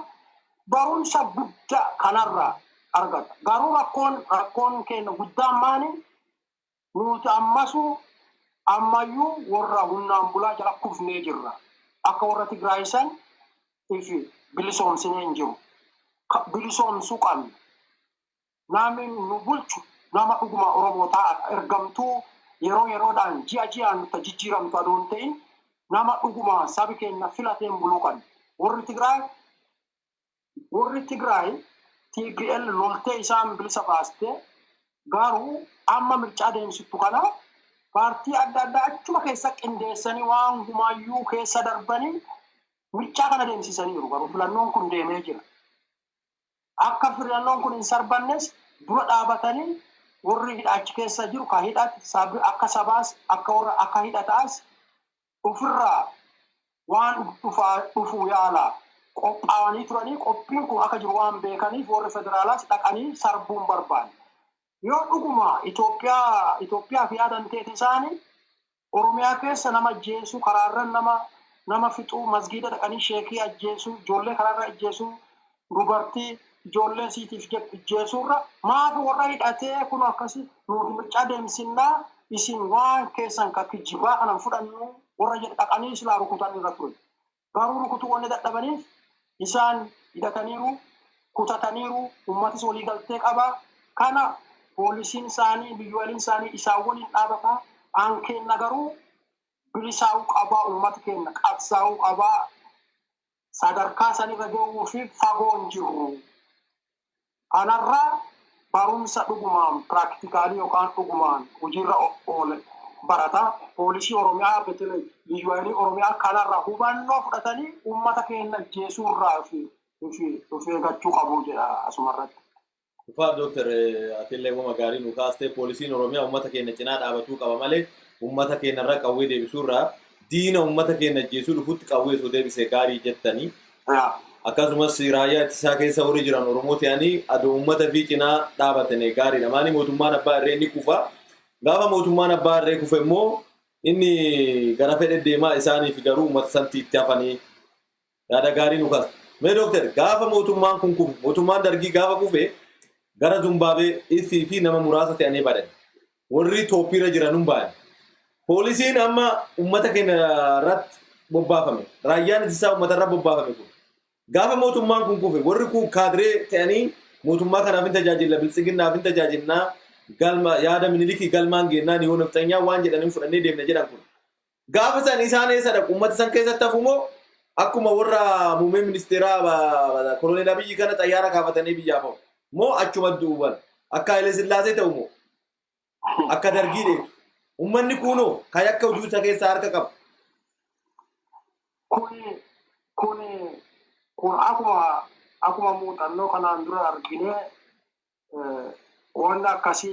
barumsa guddaa kanarraa argata. Garuu rakkoon keenya guddaan maali? Nuti ammayyuu warra humnaan bulaa jala kufnee jirra. Akka warra Tigraay san ifi bilisoomsinee hin jiru. Bilisoomsuu qabna. Namni nu bulchu nama dhuguma Oromoo ta'a ergamtuu yeroodhaan ji'aan jijjiiramtu adoon ta'in nama dhuguma sabi keenya filateen buluu qabna. Warri Tigraay TPL loltee isaan bilisa baastee garuu amma mircaa deemsittu kana paartii adda addaa achuma keessa qindeessanii waan humaayyuu keessa darbanii mircaa kana deemsisaniiru. Garuu filannoon kun deemee jira. Akka filannoon kun hin sarbannes dura dhaabatanii warri hidhaachi keessa jiru ka hidhate akka sabaas akka hidhataas ofirraa waan dhufuu yaalaa qophaa'anii turanii qophiin kun akka jiru waan beekaniif warri federaalaas dhaqanii sarbuun barbaadu. Yoo dhuguma Itoophiyaa fi yaadan ta'e isaanii Oromiyaa keessa nama ajjeesuu karaarra nama fixuu masgiida dhaqanii sheekii ajjeesuu ijoollee karaarra ajjeesuu dubartii ijoollee siitiif ajjeesuurra maafi warra hidhatee kun akkasii nuti mircaa deemsinnaa isin waan keessan ka kijibaa kanan fudhannu warra jedhe dhaqanii silaa rukutan irra ture. Garuu rukutuu wanni dadhabaniif isaan hidhataniiru kutataniiru uummatis waliigaltee qabaa. Kana poolisiin isaanii liyyuu hayiliin isaanii isaan waliin dhaabataa aankeenna garuu bilisaa'uu qabaa uummata keenya qabsaa'uu qabaa sadarkaa sanirra ga'uu fi fagoon jiru. Kanarraa barumsa dhugumaan piraaktikaali yookaan dhugumaan hojiirra oole barata poolisii Oromiyaa betele liyyuu Oromiyaa kanarraa hubannoo fudhatanii uummata keenya jeesuurraa fi eeggachuu qabu jedha asumarratti. Dhufa Dr. Atille Wama Gaarii nu kaastee poolisiin Oromiyaa uummata keenya cinaa dhaabatuu qaba malee uummata keenya irraa qawwee deebisuurraa diina uummata keenya jeesuu dhufutti qawwee soo deebisee gaarii jettanii. Akkasumas raayyaa ittisaa keessa warri jiran Oromoo ta'anii adoo uummata fi cinaa dhaabatanii gaariidha. Maali mootummaan abbaa irree ni kufa. Gaafa mootummaan abbaa irree kufe immoo inni gara fedhe deemaa isaaniif garuu uummata sanatti itti hafanii yaada gaarii nu kaasa. Mee Dooktar gaafa mootummaan kun kufe mootummaan dargii gaafa kufe gara Zumbaabee isii fi nama muraasa ta'anii badan. Warri Itoophiirra jiran hundaa'an. Poolisiin amma uummata keenya irratti bobbaafame. Raayyaan ittisaa uummata irra bobbaafame kun. Gaafa mootummaan kun kufe warri kun kaadiree ta'anii mootummaa kanaaf hin tajaajilla biltsiginnaaf hin tajaajilnaa galma yaada Minilikii galmaan geennaa ni hoonoftanyaa waan jedhanii fudhannee deemna jedhan kun. Gaafa san isaan eessa dhaqu uummata san keessatti hafumoo akkuma warra muummee ministeeraa Koloneel Abiyyi kana xayyaara kaafatanii biyyaaf ha'u. Moo achuma duuban akka Haile Sillaasee ta'u moo akka dargii dheetu. Uummanni kunoo kan akka hojii isa keessaa harka qaba. Kun akkuma muuxannoo kanaan dura argine wanti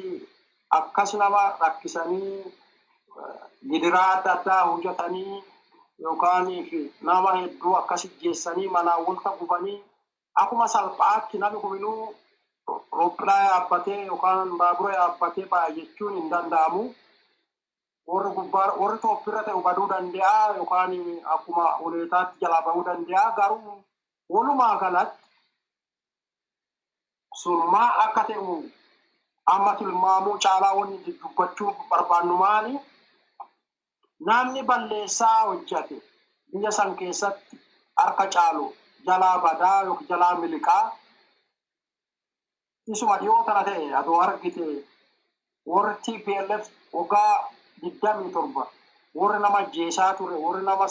akkas nama rakkisanii gidiraa adda addaa hojjetanii yookaan nama hedduu akkas geessanii manaa wanta gubanii akkuma salphaatti namni kuminuu roopilaa yaabbatee yookaan baabura yaabbatee baay'achuun hin danda'amu. Warri Itoophiirra ta'u baduu danda'a yookaan akkuma uleetaatti jalaa bahuu danda'a garuu walumaa galatti sulmaa akka ta'u amma tilmaamuu caalaa wanti dubbachuu barbaannu maali? Namni balleessaa hojjate biyya san keessatti harka caalu jalaa badaa yookiin jalaa miliqaa isuma dhiyoo tana ta'e adoo argite warri TPLF waggaa 27 warri nama jeesaa ture warri nama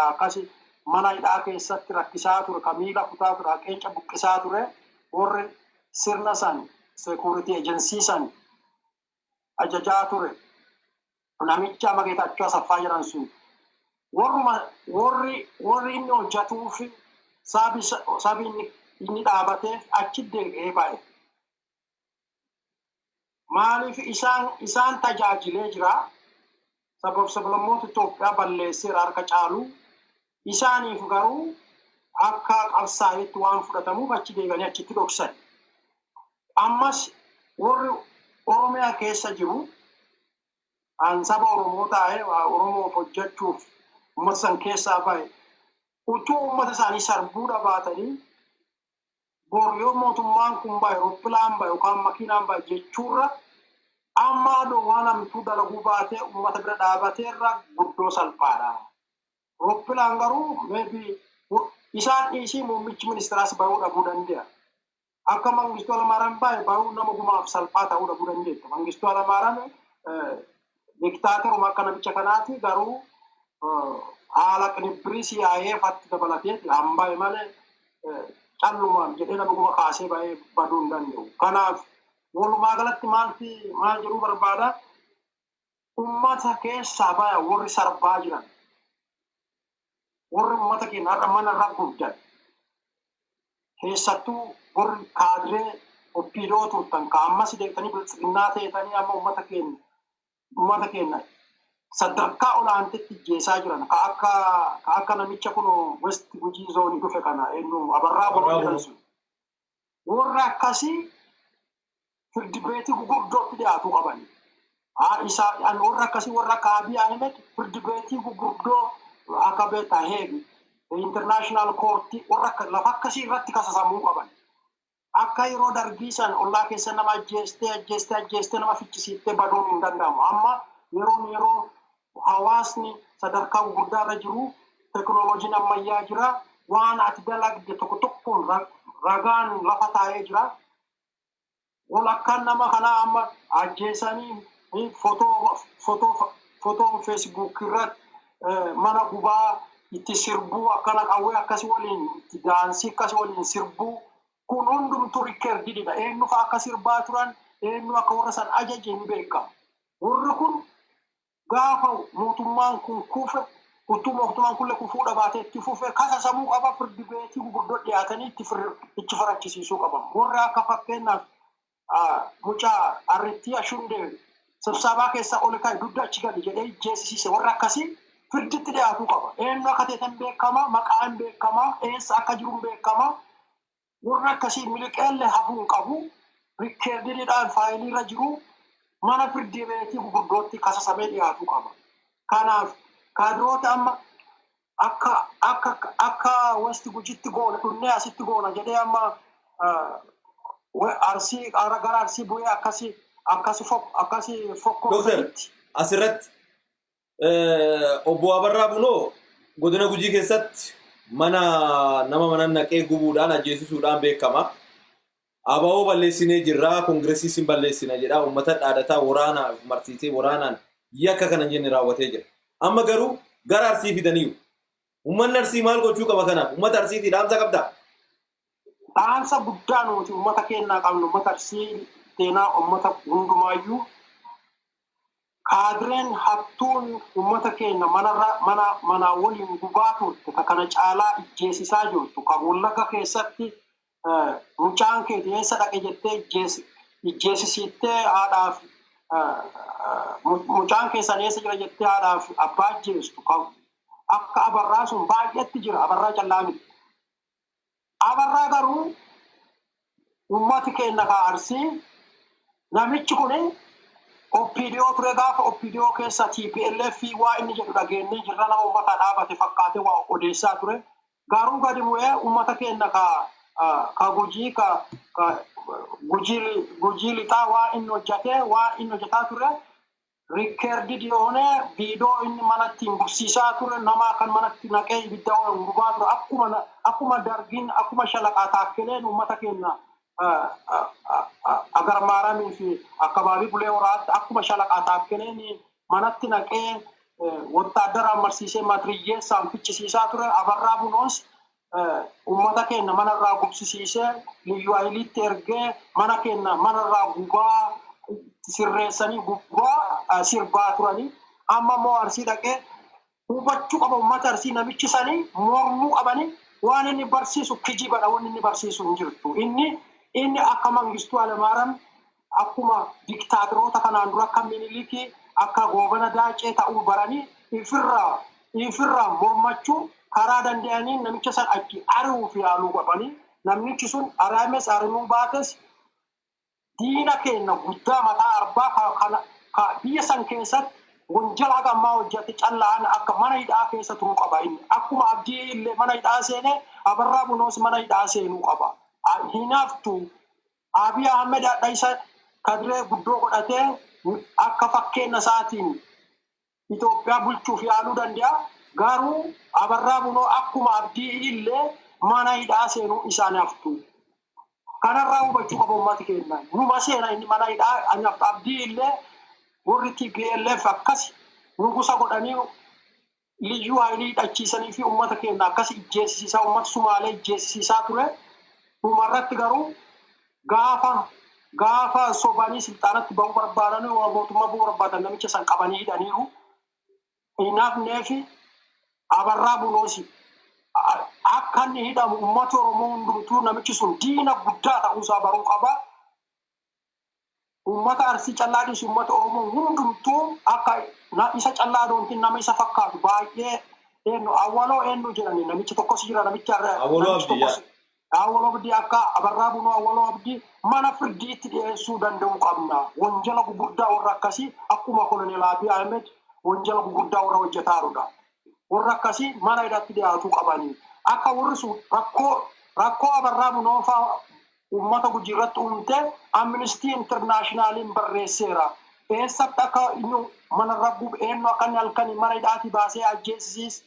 akkasi mana hidhaa keessatti rakkisaa ture kamiila kutaa ture qeenca buqqisaa ture warri sirna san security agency san ajajaa ture namicha Geetaachoo Asaffaa jedhan sun warri inni hojjetuuf sabi inni dhaabateef achi deebi'ee baay'e. Maaliif isaan tajaajilee jira sablammoota Itoophiyaa balleesseera harka caalu isaaniif garuu akka qabsaa'etti waan fudhatamuuf achi deeganii achitti dhoksan. Ammas warri Oromiyaa keessa jiru saba Oromoo ta'ee Oromoof hojjechuuf uummata san keessaa bahe utuu uummata isaanii sarbuudha baatanii boryoo mootummaan kun bahe rooppilaan bahe yookaan makiinaan bahe jechuurra amma adoo waan hamtuu dalaguu baatee uummata bira dhaabateerra guddoo salphaadha. Rooppilaan garuu maybe isaan dhiisii muummichi ministeeraas bahuu dhabuu danda'a. Akka Mangistuu Hayilamaariyaam bahe bahuu nama gumaaf salphaa ta'uu dhabuu dandeetta. Mangistuu Hayilamaariyaam diktaateruma akka namicha kanaati garuu haala qinibbirii siyaa'ee fatti dabalateeti hambaa'e malee callumaan jedhee nama guma kaasee bahee baduu hin danda'u. Kanaaf walumaa galatti maal jedhuu barbaada? Uummata keessaa bahe warri sarbaa jiran warri uummata keenya har'a mana irra guddan keessattuu warri kaadiree oppiidoo turtan ka ammas deektanii biltsiginnaa ta'etanii amma uummata keenya sadarkaa olaanteetti jeesaa jiran ka akka namicha kun west gujii zoonii dhufe kana eenyu abarraa boroo jedhan sun warri akkasii firdi beetii gurguddootti dhiyaatuu qaban. Warri akkasii warri akka Abiy Ahmed firdi beetii gurguddoo akka beektaa heegi international court warra lafa akkasii irratti kasasamuu qaban. Akka yeroo dargii san ollaa keessa nama ajjeestee nama fichisiittee baduun hin danda'amu. Amma yeroo hawaasni sadarkaa gurguddaarra jiru teknooloojiin ammayyaa jira waan ati dalagde tokko tokkoon ragaan lafa taa'ee jira. Wal akkaan nama kanaa amma ajjeesanii footoo Facebook irratti mana gubaa itti sirbuu akkana qawwee akkasii waliin itti daansii akkasii waliin sirbuu kun hundumtuu rikkeerdidha. Eenyu fa'a akka sirbaa turan eenyu akka warra san ajaje hin beekamu. Warri kun gaafa mootummaan kun kufe utuu mootummaan kun kufuudha baatee itti fufe kasasamuu qaba firdi beetii gurguddoo dhiyaatanii itti farachisiisuu qaban. Warri akka fakkeenyaaf mucaa Arrittii Ashundee sibsabaa keessa ol ka'e dugda achi gadi jedhee jeesisiise warra akkasii firditti dhiyaatuu qaba. Eenyu akka ta'e beekama, maqaan beekama, eessa akka jiru beekama. Warra akkasii miliqeellee hafuu qabu. Rikkeerdidhaan faayiliirra jiru mana firdi beetii gurguddootti kasasamee dhiyaatuu qaba. Kanaaf kaadiroota amma akka wasti gujitti goona dhunnee asitti goona jedhee amma arsii gara arsii bu'ee akkasii fokkootti. Asirratti obbo Abarraa Bunoo godina Gujii keessatti nama naqee gubuudhaan ajjeesisuudhaan beekama. Abaaboo balleessinee jirraa koongireesiin balleessina jedha uummata dhaadataa waraanaa marsiisee waraanaan yakka kana jenne raawwatee jira. Amma garuu gara arsii fidaniiru. Uummanni arsii maal gochuu qaba kanaaf? Uummata arsiitii dhaamsa qabdaa? Dhaamsa guddaa nuti uummata keenyaa qabnu uummata arsii seenaa uummata hundumaayyuu kaadireen hattuun uummata keenya mana waliin gubaa turte kana caalaa ijjeesisaa jirtu kan Wallagga keessatti mucaan kee eessa dhaqe jettee ijjeesisiittee haadhaaf mucaan keessan eessa jira jettee haadhaaf abbaa ajjeestu akka Abarraa sun baay'eetti jira. Abarraa callaa miti. Abarraa garuu uummati keenya ka arsii namichi kun OPDO ture gaafa OPDO keessa TPLF waa inni jedhu dhageenyee jirra nama uummata dhaabate fakkaatee waa odeessaa ture. Garuu gadi bu'ee uummata keenya ka gujii lixaa waa inni hojjetaa ture. Rikkeerdid yoonee viidoo inni manatti bursiisaa ture nama kan manatti naqee ibidda gubaa ture akkuma dargiin akkuma shalaqaa taakkeleen uummata keenya agar maaramii fi akkabaabii bulee waraatti akkuma shalaqaa taakkeleen manatti naqee wotaaddaraan marsiisee matiriyyeessaan fichisiisaa ture. Abarraa Bunoos uummata keenya manarraa gubsisiisee liyyuu hayiliitti ergee mana keenya manarraa gubaa sirreessanii gubbaa sirbaa turanii amma immoo arsii dhaqee hubachuu qaba uummata arsii namichi sanii mormuu qabanii waan inni barsiisu kijibadha waan inni barsiisu hin jirtu. Inni akka Mangistuu Haayilemaariyaam akkuma diktaatiroota kanaan dura akka Minilikii akka Goobana Daacee ta'uu baranii ifirraa mormachuu karaa danda'anii namicha san achi ari'uu fi haaluu qabanii namichi sun araames arimuu baates diina keenya guddaa mataa arbaa ka biyya san keessatti wanjala gammaa hojjate callaan akka mana hidhaa keessa turuu qaba. Inni akkuma Abdii illee mana hidhaa seenee Abarraa Bunoos mana hidhaa seenuu qaba. Hinaaftu Abiy Ahmed isa kadiree guddoo godhatee akka fakkeenya isaatiin Itoophiyaa bulchuuf yaaluu danda'a. Garuu Abarraa Bunoo akkuma Abdii illee mana hidhaa seenuu isaan haftu. Kanarraa hubachuu qaba uummati keenya. Numa seena inni mana hidhaa anyaaf Abdii illee warri TPLF akkasi nugusa godhanii liyyuu haayilii hidhachiisanii fi uummata keenya akkasi ijjeesisiisaa uummata Sumaalee ijjeesisiisaa ture. Dhumarratti garuu gaafa sobanii silxaanatti bahuu barbaadan mootummaa bahuu barbaadan namicha san qabanii hidhaniiru. Hinaafneefi Abarraa Bunoosi akka inni hidhamu uummata Oromoo hundumtuu namichi sun diina guddaa ta'uusaa baruu qaba. Uummata arsii callaadhis uummata Oromoo hundumtuu akka isa callaa doontiin nama isa fakkaatu baay'ee awwaloo jedhanii namichi tokkos jira namicha Awwaloo Abdii akka Abarraa Bunoo Awwaloo Abdii mana firdiitti dhiyeessuu danda'uu qabna. Wanjala gurguddaa warra akkasii akkuma Koloneel Abiy Ahmed wanjala gurguddaa warra hojjetaa jirudha. Warra akkasii mana hidhaatti dhiyaatuu qabanii. Akka warri sun rakkoo Abarraa Bunoo fa'aa uummata Gujii irratti uumte Amnesty Internationaliin barreesseera. Eessatti akka inni mana rabbuuf eenyu akka inni halkanii mana hidhaatii baasee ajjeesisiis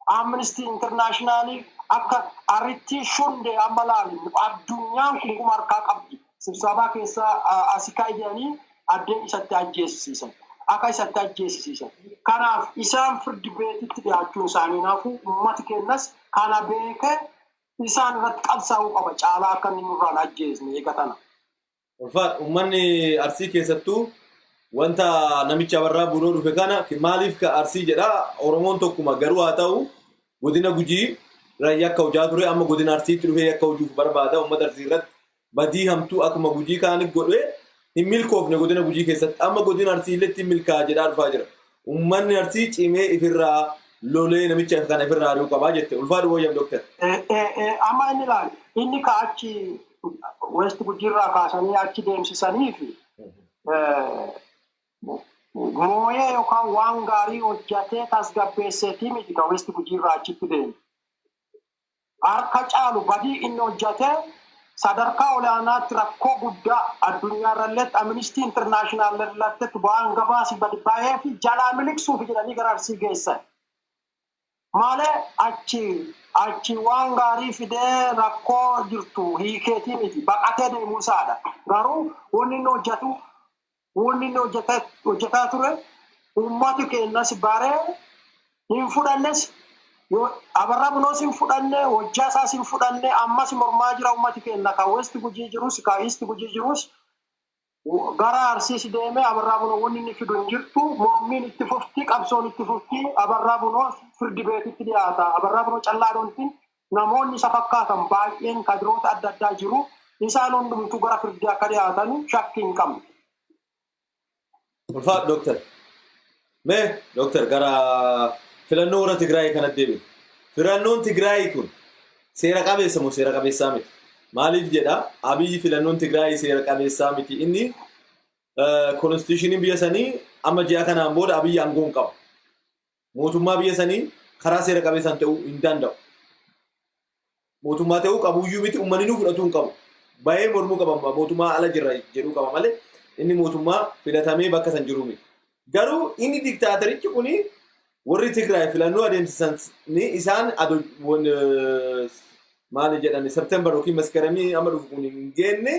Amnesty Internationalii akka Arrittii Ashundee amma laalin addunyaan kun kuma harkaa qabdi. Sibsabaa keessa asii kaayanii addeen isatti ajjeesisiisan. akka isatti ajjeesisiisan. Kanaaf isaan firdi beetitti dhiyaachuun isaanii naafuu uummati kennas kana beekee isaan irratti qabsaa'uu qaba caalaa akka inni nurraan ajjeesne eegatana. Ulfaat uummanni Arsii keessattuu wanta namicha Abarraa Buunoo dhufe kana maaliif ka Arsii jedha Oromoon tokkuma garuu haa ta'u godina Gujii raayyaa akka hojaa ture amma godina Arsiitti dhufee akka hojuuf barbaada uummata Arsii irratti badii hamtuu akkuma Gujii kaaniif godhee hin milkoofne godina Gujii keessatti amma godina Arsii illetti milkaa jedhaa dhufaa jira. Uummanni Arsii cimee ifirraa lolee namicha kana ifirraa ari'uu qabaa jette. Ulfaadhu wayyam Dooktar. Amma inni ilaali inni ka'achi West Gujiirraa kaasanii achi deemsisanii fi mooyee yookaan waan gaarii hojjatee tasgabbeesseetii miti ka West Gujiirraa achitti deemu. Harka caalu badii inni hojjatee sadarkaa olaanaatti rakkoo guddaa addunyaarralleetti Amnesty International irratti waan gabaasi gadi ba'ee fi jalaa miliqsuuf jedhanii gara Arsii geessan. Malee achi waan gaarii fidee rakkoo jirtu hiikeetii miti baqatee deemuu isaadha. Garuu wanni inni hojjetaa ture uummati keenyas baree hin fudhannes Abarraa Buunoos hin fudhanne hojjaa isaas hin fudhanne ammas mormaa jira uummati keenya ka West Gujii jirus ka East Gujii jirus gara Arsiis deemee Abarraa Buunoo wanni inni fidu hin jirtu mormiin itti fufti qabsoon itti fufti Abarraa Buunoo firdi beetitti dhiyaata. Abarraa Buunoo callaa doontiin namoonni isa fakkaatan baay'een kadiroota adda addaa jiru isaan hundumtuu gara firdi akka dhiyaatan shakkii hin qabne. Ulfaat Dooktar. Mee Dooktar gara filannoo warra Tigraay kanatti deebiin. Filannoon Tigraay kun seera qabeessa moo seera qabeessaa miti? Maaliif jedha Abiyyi filannoon Tigraay seera qabeessaa miti inni konstitushiniin biyya sanii amma ji'a kanaan booda Abiyyi aangoo hin qabu. Mootummaa biyya sanii karaa seera qabeessaan ta'uu hin danda'u. Mootummaa ta'uu qabuyyuu miti uummanni nu fudhatuu hin qabu. Baay'ee mormuu qaba mootummaa ala jirra jedhuu qaba malee inni mootummaa filatamee bakka san jiru miti. Garuu inni diktaaterichi kuni warri Tigraay filannoo adeemsisan isaan maali jedhani September yookiin maskaramii amma dhufu kun hin geenne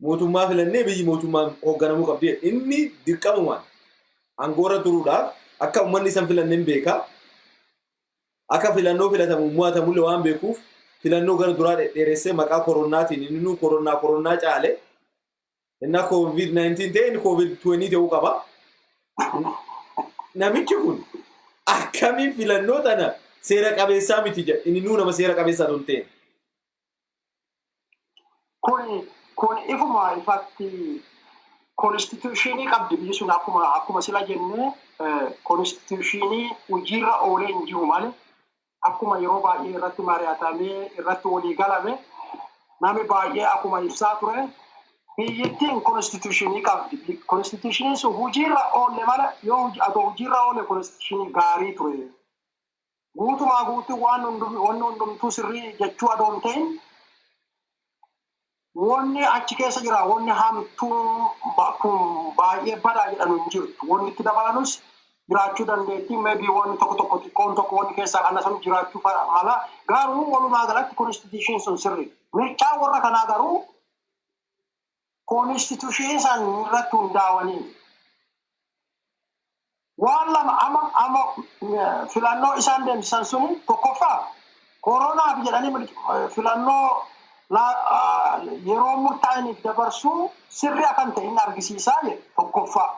mootummaa filannee biyyi mootummaan hoogganamuu qabdi. Inni dirqamumaan aangoorra turuudhaaf akka uummanni isaan filanneen beeka akka filannoo filatamu mo'atamullee waan beekuuf filannoo gara duraa dheeressee maqaa koronaatiin inni nu koronaa caale inni COVID-19 ta'e inni COVID-20 ta'uu qaba. Namichi kun akkamiin filannoo tana seera qabeessaa miti jedha inni nuu nama seera qabeessaa don ta'e. Kun ifuma ifatti konstituushinii qabdi biyyi sun akkuma sila jennee konstituushinii hojiirra oolee hin jiru malee akkuma yeroo baay'ee irratti mari'atamee irratti walii galame namni baay'ee akkuma ibsaa ture. Biyyattiin konstituushinii qabdi. Konstituushiniin sun hojiirra oolle mala yoo hojiirra oolle konstituushinii gaarii ture. Guutumaa guutuu waan hundumtuu sirrii jechuu adoon ta'in wanni achi keessa jira wanni hamtuu baay'ee badaa jedhamu hin jirtu. Wanni itti dabalanus jiraachuu dandeetti. Maybe wanni tokko xiqqoon tokko wanni keessaa kana sun jiraachuu mala. Garuu walumaa galatti konstituushiniin sun sirrii. Mirchaa warra kanaa garuu konstituushinii san irratti hundaa'anii waan lama ama filannoo isaan deemsisan suni tokkoffaa koronaaf jedhanii filannoo yeroo murtaa'iniif dabarsuu sirrii akan ta'in argisiisaa jedhe tokkoffaa.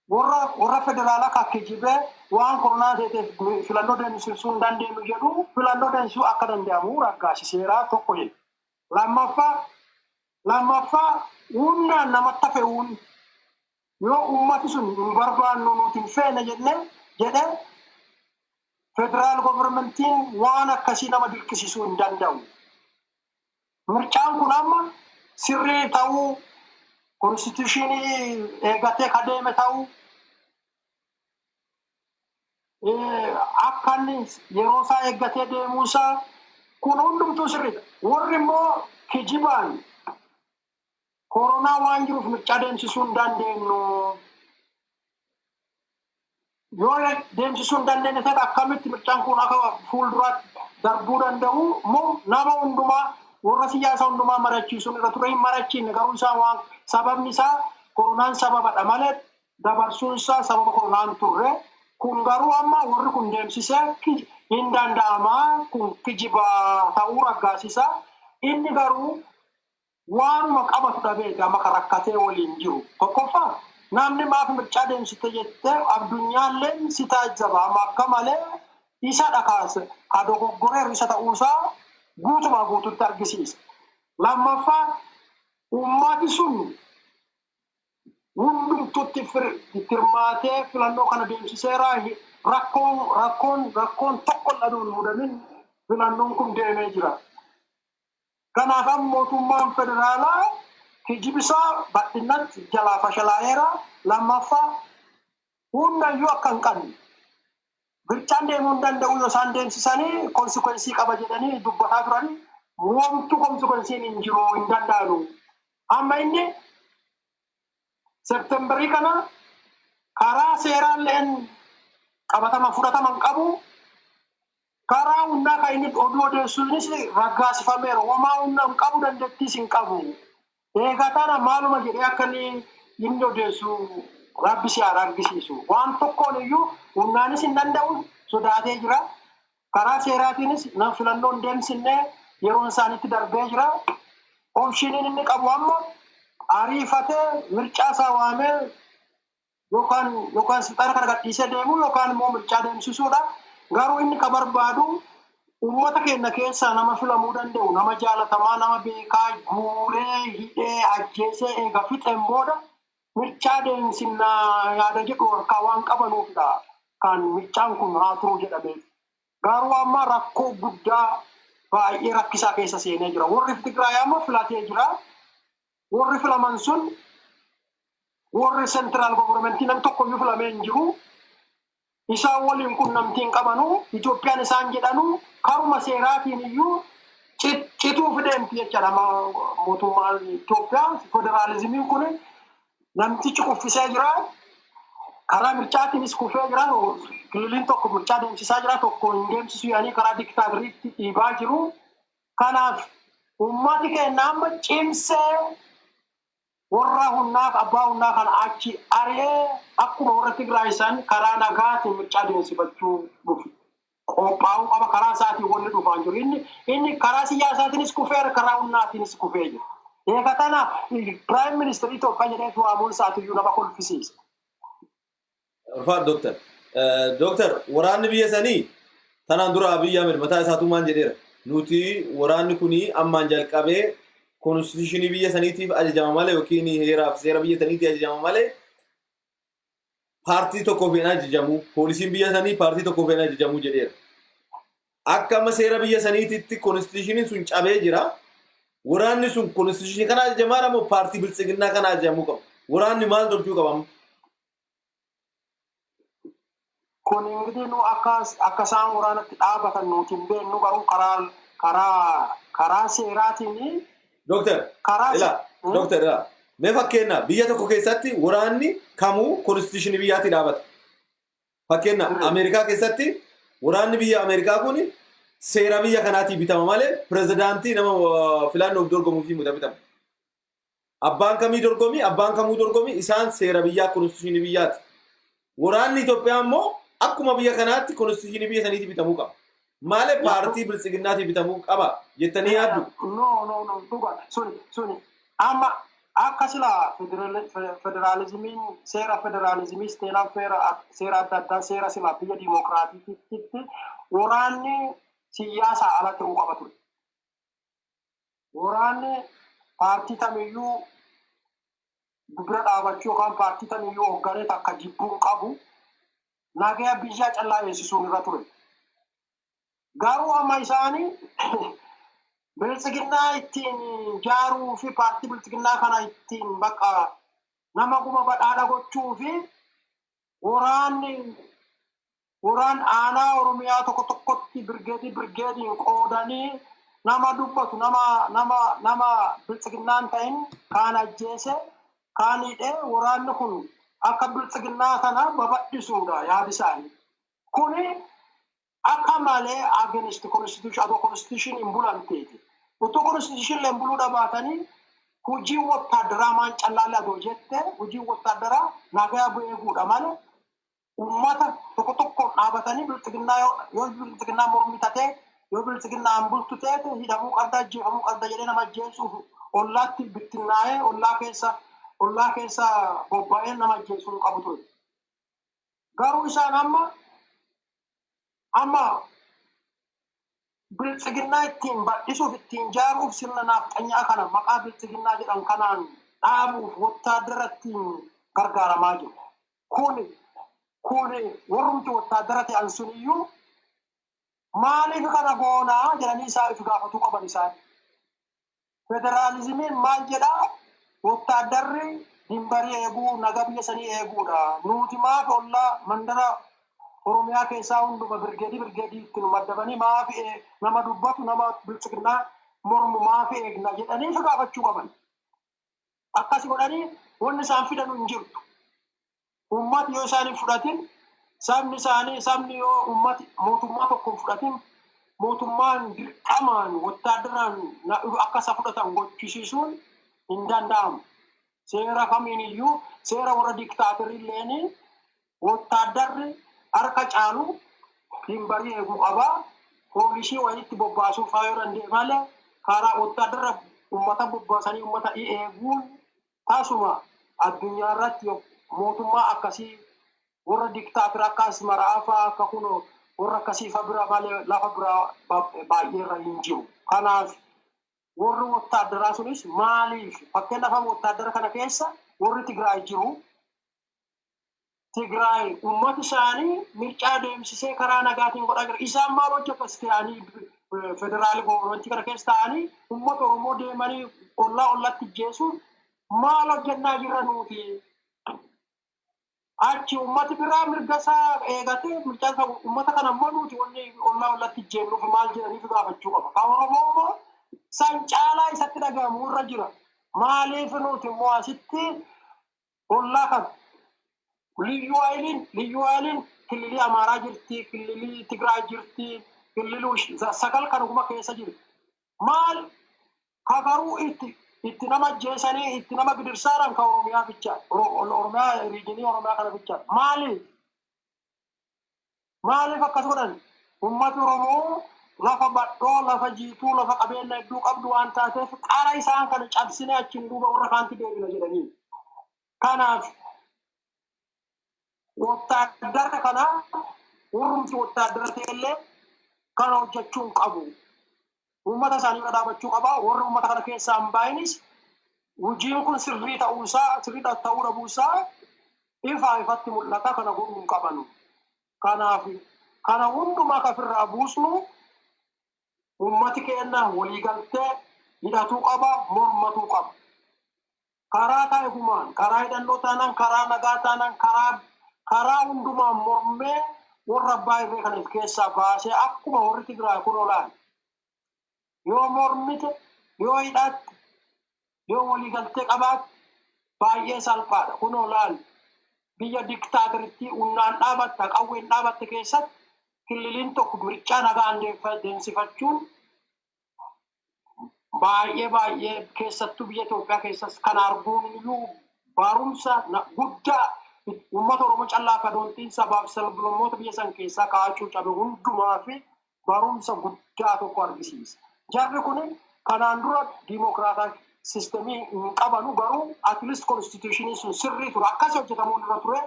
Warra federaalaa kakkijibee waan koronaa ta'eef filannoo deemsisuu hin dandeenyu jedhu filannoo deemsisuu akka danda'amu raggaasiseeraa tokko jedhe. Lammaffaa humnaan namatti hafe yoo uummati sun hin barbaannu nuti hin feene jedhe federaal govermentiin waan akkasii nama dirqisiisuu hin danda'u. Mirchaan kun amma sirrii ta'uu konstituushinii eegatee kadeeme ta'uu akka inni yeroo isaa eeggatee deemuusaa kun hundumtuu sirriidha. Warri immoo kijibaan koronaa waan jiruuf mirchaa deemsisuu hin dandeenyu. Yoo deemsisuu hin dandeenye ta'e akkamitti mirchaan kun akka fuulduraatti darbuu danda'u moo nama hundumaa warra siyaasa hundumaa marachiisuun irra ture hin marachiifne garuu isaan waan sababni isaa koronaan sababadha malee dabarsuunsaa sababa koronaan turre kun garuu amma warri kun deemsisee hin danda'amaa kun kijiba ta'uu raggaasisa inni garuu waanuma qabatu dhabeeti amma kan rakkatee waliin jiru tokkoffaa namni maaf mirchaa deemsite jettee addunyaalleen si taajjaba amma akka malee isa dhakaase ka dogoggoreeru isa ta'uusaa guutumaa guututti argisiisa. Lammaffaa ummati sun hundumtutti firmaatee filannoo kana deemsiseera rakkoon tokko dhaduun mudamin filannoon kun deemee jira. Kanaaf mootummaan federaalaa kijibisaa bal'inatti jalaa fashalaa'eera. Lammaffaa hundayyuu akka hin qabne birchaan deemuu hin danda'u yoo isaan deemsisanii konsikwensii qaba jedhanii dubbataa turanii wantu konsikwensiin hin jiru hin danda'anu. Amma inni Septemberii kana karaa seeraalleen qabataman fudhataman qabu karaa hundaa kan inni oduu odeessuunis raggaasifameera. Wamaa hundaa hin qabu dandeettiis hin qabu. Eegatana maaluma jedhee akka inni odeessu rabbisi haa argisiisu. Waan tokkoon iyyuu hundaanis hin danda'u sodaatee jira. Karaa seeraatiinis nama filannoon deemsinne yeroon isaaniitti darbee jira. Opshiniin inni qabu amma ariifatee mirchaa isaa waamee yookaan silxaana kana gadhiisee deemu yookaan immoo mirchaa deemsisuudha. Garuu inni kan barbaadu uummata keenya keessaa nama filamuu danda'u nama jaalatamaa nama beekaa guuree hidhee ajjeesee eega fixeen booda mirchaa deemsinnaa yaada jedhu harkaa waan qabanuufidha kan mirchaan kun haa turuu jedhamee. Garuu amma rakkoo guddaa baay'ee rakkisaa keessa seenee jira. Warri Tigraay amma filatee jira. Warri filaman sun warri seentiraal govermentii nam tokkoyyuu filamee hin jiru. Isaan waliin qunnamtiin qabanu Itoophiyaan isaan jedhanu karuma seeraatiin iyyuu cituuf deemti jechaadha mootummaan Itoophiyaa. Federaalizimiin kun namtichi kuffisee jira. Karaa mirchaatiinis kufee jira. Kililiin tokko mirchaa deemsisaa jira tokko hin deemsisu yaanii karaa diktaatoriitti dhiibaa jiru. Kanaaf uummati keenya amma cimsee warra hunnaaf abbaa hunnaa kana achi ari'ee akkuma warra Tigraay isaan karaa nagaatiin mirchaa deemsifachuu dhufu. Qophaa'uu qaba karaa isaatiin wanni dhufaa jiru. Inni karaa siyaasaatiinis kufeera karaa hunnaatiinis kufee jira. Eega tanaaf Piraayim Ministeerii Itoophiyaa jedhee waamuun isaatiiyyuu nama kolfisiisa. Ulfaat Dooktar waraanni biyya sanii tanaan dura Abiyyi Ahmed mataa isaatumaan jedheera. Nuti waraanni kuni ammaan jalqabee konstitushinii biyya saniitiif ajajama malee yookiin heeraaf seera biyya saniitiif ajajama malee paartii tokkoof hin ajajamu. Poolisiin biyya sanii paartii tokkoof hin ajajamu jedheera. Akka amma seera biyya saniititti konstitushiniin sun cabee jira. Waraanni sun konstitushinii kana ajajamaa moo paartii biltsiginnaa kana ajajamuu qaba? Waraanni maal tolchuu qaba? Kun ingirii nu akka isaan waraanatti dhaabatan nuti hin beeknu garuu karaa seeraatiin Dooktar mee fakkeenya biyya tokko keessatti waraanni kamuu konstitushinii biyyaatti dhaabata. Fakkeenya Ameerikaa keessatti waraanni biyya Ameerikaa kun seera biyya kanaatii bitama malee pirezidaantii nama filannoof dorgomuu fi bitama. Abbaan kamuu dorgomi isaan seera biyyaa konstitushinii biyyaati. Waraanni Itoophiyaa immoo akkuma biyya kanaatti konstitushinii biyya saniitii bitamuu qaba. Malee paartii biltsiginnaatii bitamuu qaba jettanii yaaddu? No. Dhugaa suni amma akka sila federaalizimiin seera federaalizimii seera adda addaa seera sila biyya diimokiraatiitti waraanni siyaasa ala ta'uu qaba ture. Waraanni paartii kamiyyuu dubira dhaabachuu yookaan paartii kamiyyuu hoogganee akka jibbuun qabu nagaa biyyaa callaa eegsisuun irra ture. Garuu amma isaanii biltsiginnaa ittiin jaaruu fi paartii biltsiginnaa kana ittiin bakka nama guma badhaadha gochuu fi waraan aanaa Oromiyaa tokkotti birgeediin qoodanii nama dubbatu nama biltsiginnaan ta'in kaan ajjeese kaan hidhee waraanni kun akka biltsiginnaa kana babadhisuudha yaadi isaanii. Kuni akka malee against constitution hin bulanteeti. Utuu constitution leen buluu dhabaatanii hojii wotaadaraa maan callaalaa doo jette hojii wotaadaraa nagaa beekuudha malee ummata tokko tokko dhaabatanii bilxiginnaa mormi tatee yoo bilxiginnaan bultu teete hidhamuu qabda ajjeefamuu qabda jedhee nama ajjeesuuf ollaatti bittinnaa'ee ollaa keessa bobba'ee nama ajjeesuu qabu ture. Garuu isaan amma bilxiginnaa ittiin bal'isuuf ittiin jaaruuf sirna nafxanyaa kana maqaa bilxiginnaa jedhan kanaan dhaabuuf wotaadara ittiin gargaaramaa jiru. Kun warrumti wotaadara ta'an suniyyuu maaliif kana goonaa jedhanii isaa if gaafatuu qaban isaan. Federaalizimiin maal jedhaa wotaadarri dimbarii eeguu naga biyya sanii eeguudha. Nuti maaf ollaa mandara Oromiyaa keessaa hunduma birgeedii itti nu maddabanii maaf nama dubbatu nama bilchiginnaa mormu maaf eegna jedhanii if gaafachuu qaban. Akkas godhanii wanni isaan fidan hin jirtu. Ummati yoo isaan hin fudhatin sabni yoo ummati mootummaa tokko hin fudhatin mootummaan dirqamaan wotaadaraan akka isa fudhatan gochisiisuun hin danda'amu. Seera kamiin iyyuu seera warra diktaaterii illeen wotaadarri harka caalu dimbarii eeguu qabaa. Poolisii walitti bobbaasuuf yoo danda'e malee karaa wotaadarra ummata bobbaasanii ummata eeguun taasuma addunyaa irratti mootummaa akkasii warra diktaaterii akkas maraafaa akka kunoo warra akkasii fabira malee lafa biraa baay'ee irra hin jiru. Kanaaf warri wotaadaraa sunis maaliif fakkeenyaaf wotaadara kana keessa warri Tigraay jiru. Tigraay uummata isaanii mircaa deemsisee karaa nagaatiin godhaa jira. Isaan maal hojjetas ta'anii federaalii goorootii kana keessa ta'anii uummata Oromoo deemanii ollatti jeesuun maal hojjennaa jira nuti. Achi uummati biraa mirga isaa eegatee mircaa uummata kana immoo nuti wanni ollatti jeennuuf maal jedhaniif gaafachuu qaba. Kan Oromoo immoo san caalaa isatti dhagahamu irra jira. Maaliif nuti immoo asitti ollaa kana Liyyuu Haayiliin kililii Amaaraa jirti, kililii Tigraay jirti, kililii sagal kanuma keessa jirti. Maal kagaruu itti nama ajjeesanii itti nama gidirsaaran kan Oromiyaa bichaa Oromiyaa riijinii Oromiyaa kana bichaa maaliif akkas godhan ummati Oromoo lafa badhoo lafa jiituu lafa qabeenya hedduu qabdu waan taateef qara isaan kana cabsine achiin duuba warra kaanti deebina jedhanii. Kanaaf wotaadara kana warrumti wotaadara ta'ellee kana hojjechuun qabu. Ummata isaanii irra dhaabachuu qaba. Warri ummata kana keessaa hin baa'inis hojiin kun sirrii ta'uu dhabuusaa ifatti mul'ata kana godhuu hin qabanu. Kanaaf kana hundumaa kafirraa buusnu ummati keenya waliigaltee hidhatuu qaba, mormatuu qaba. Karaa taa'eegumaan, karaa hidhannoo taanaan, karaa nagaa taanaan, karaa hundumaan mormee warra abbaa irree kana keessaa baasee akkuma warri Tigraay kun olaan. Yoo mormite, yoo hidhatte, yoo waliigaltee qabaatte baay'ee salphaadha. Kun olaan biyya diktaateritti unnaan dhaabatta qawween dhaabatte keessatti kililiin tokko mircaa nagaan deemsifachuun baay'ee keessattuu biyya Itoophiyaa keessas kan arguun iyyuu barumsa guddaa uummata Oromoo callaa kadoontiin sabaaf sablammoota biyya san keessaa kaa'achuu cabe hundumaa fi barumsa guddaa tokko argisiisa. Jarri kun kanaan dura diimokiraataa sistemii hin qabanu garuu at least constitutionii sun sirrii ture akkas hojjetamuun irra ture.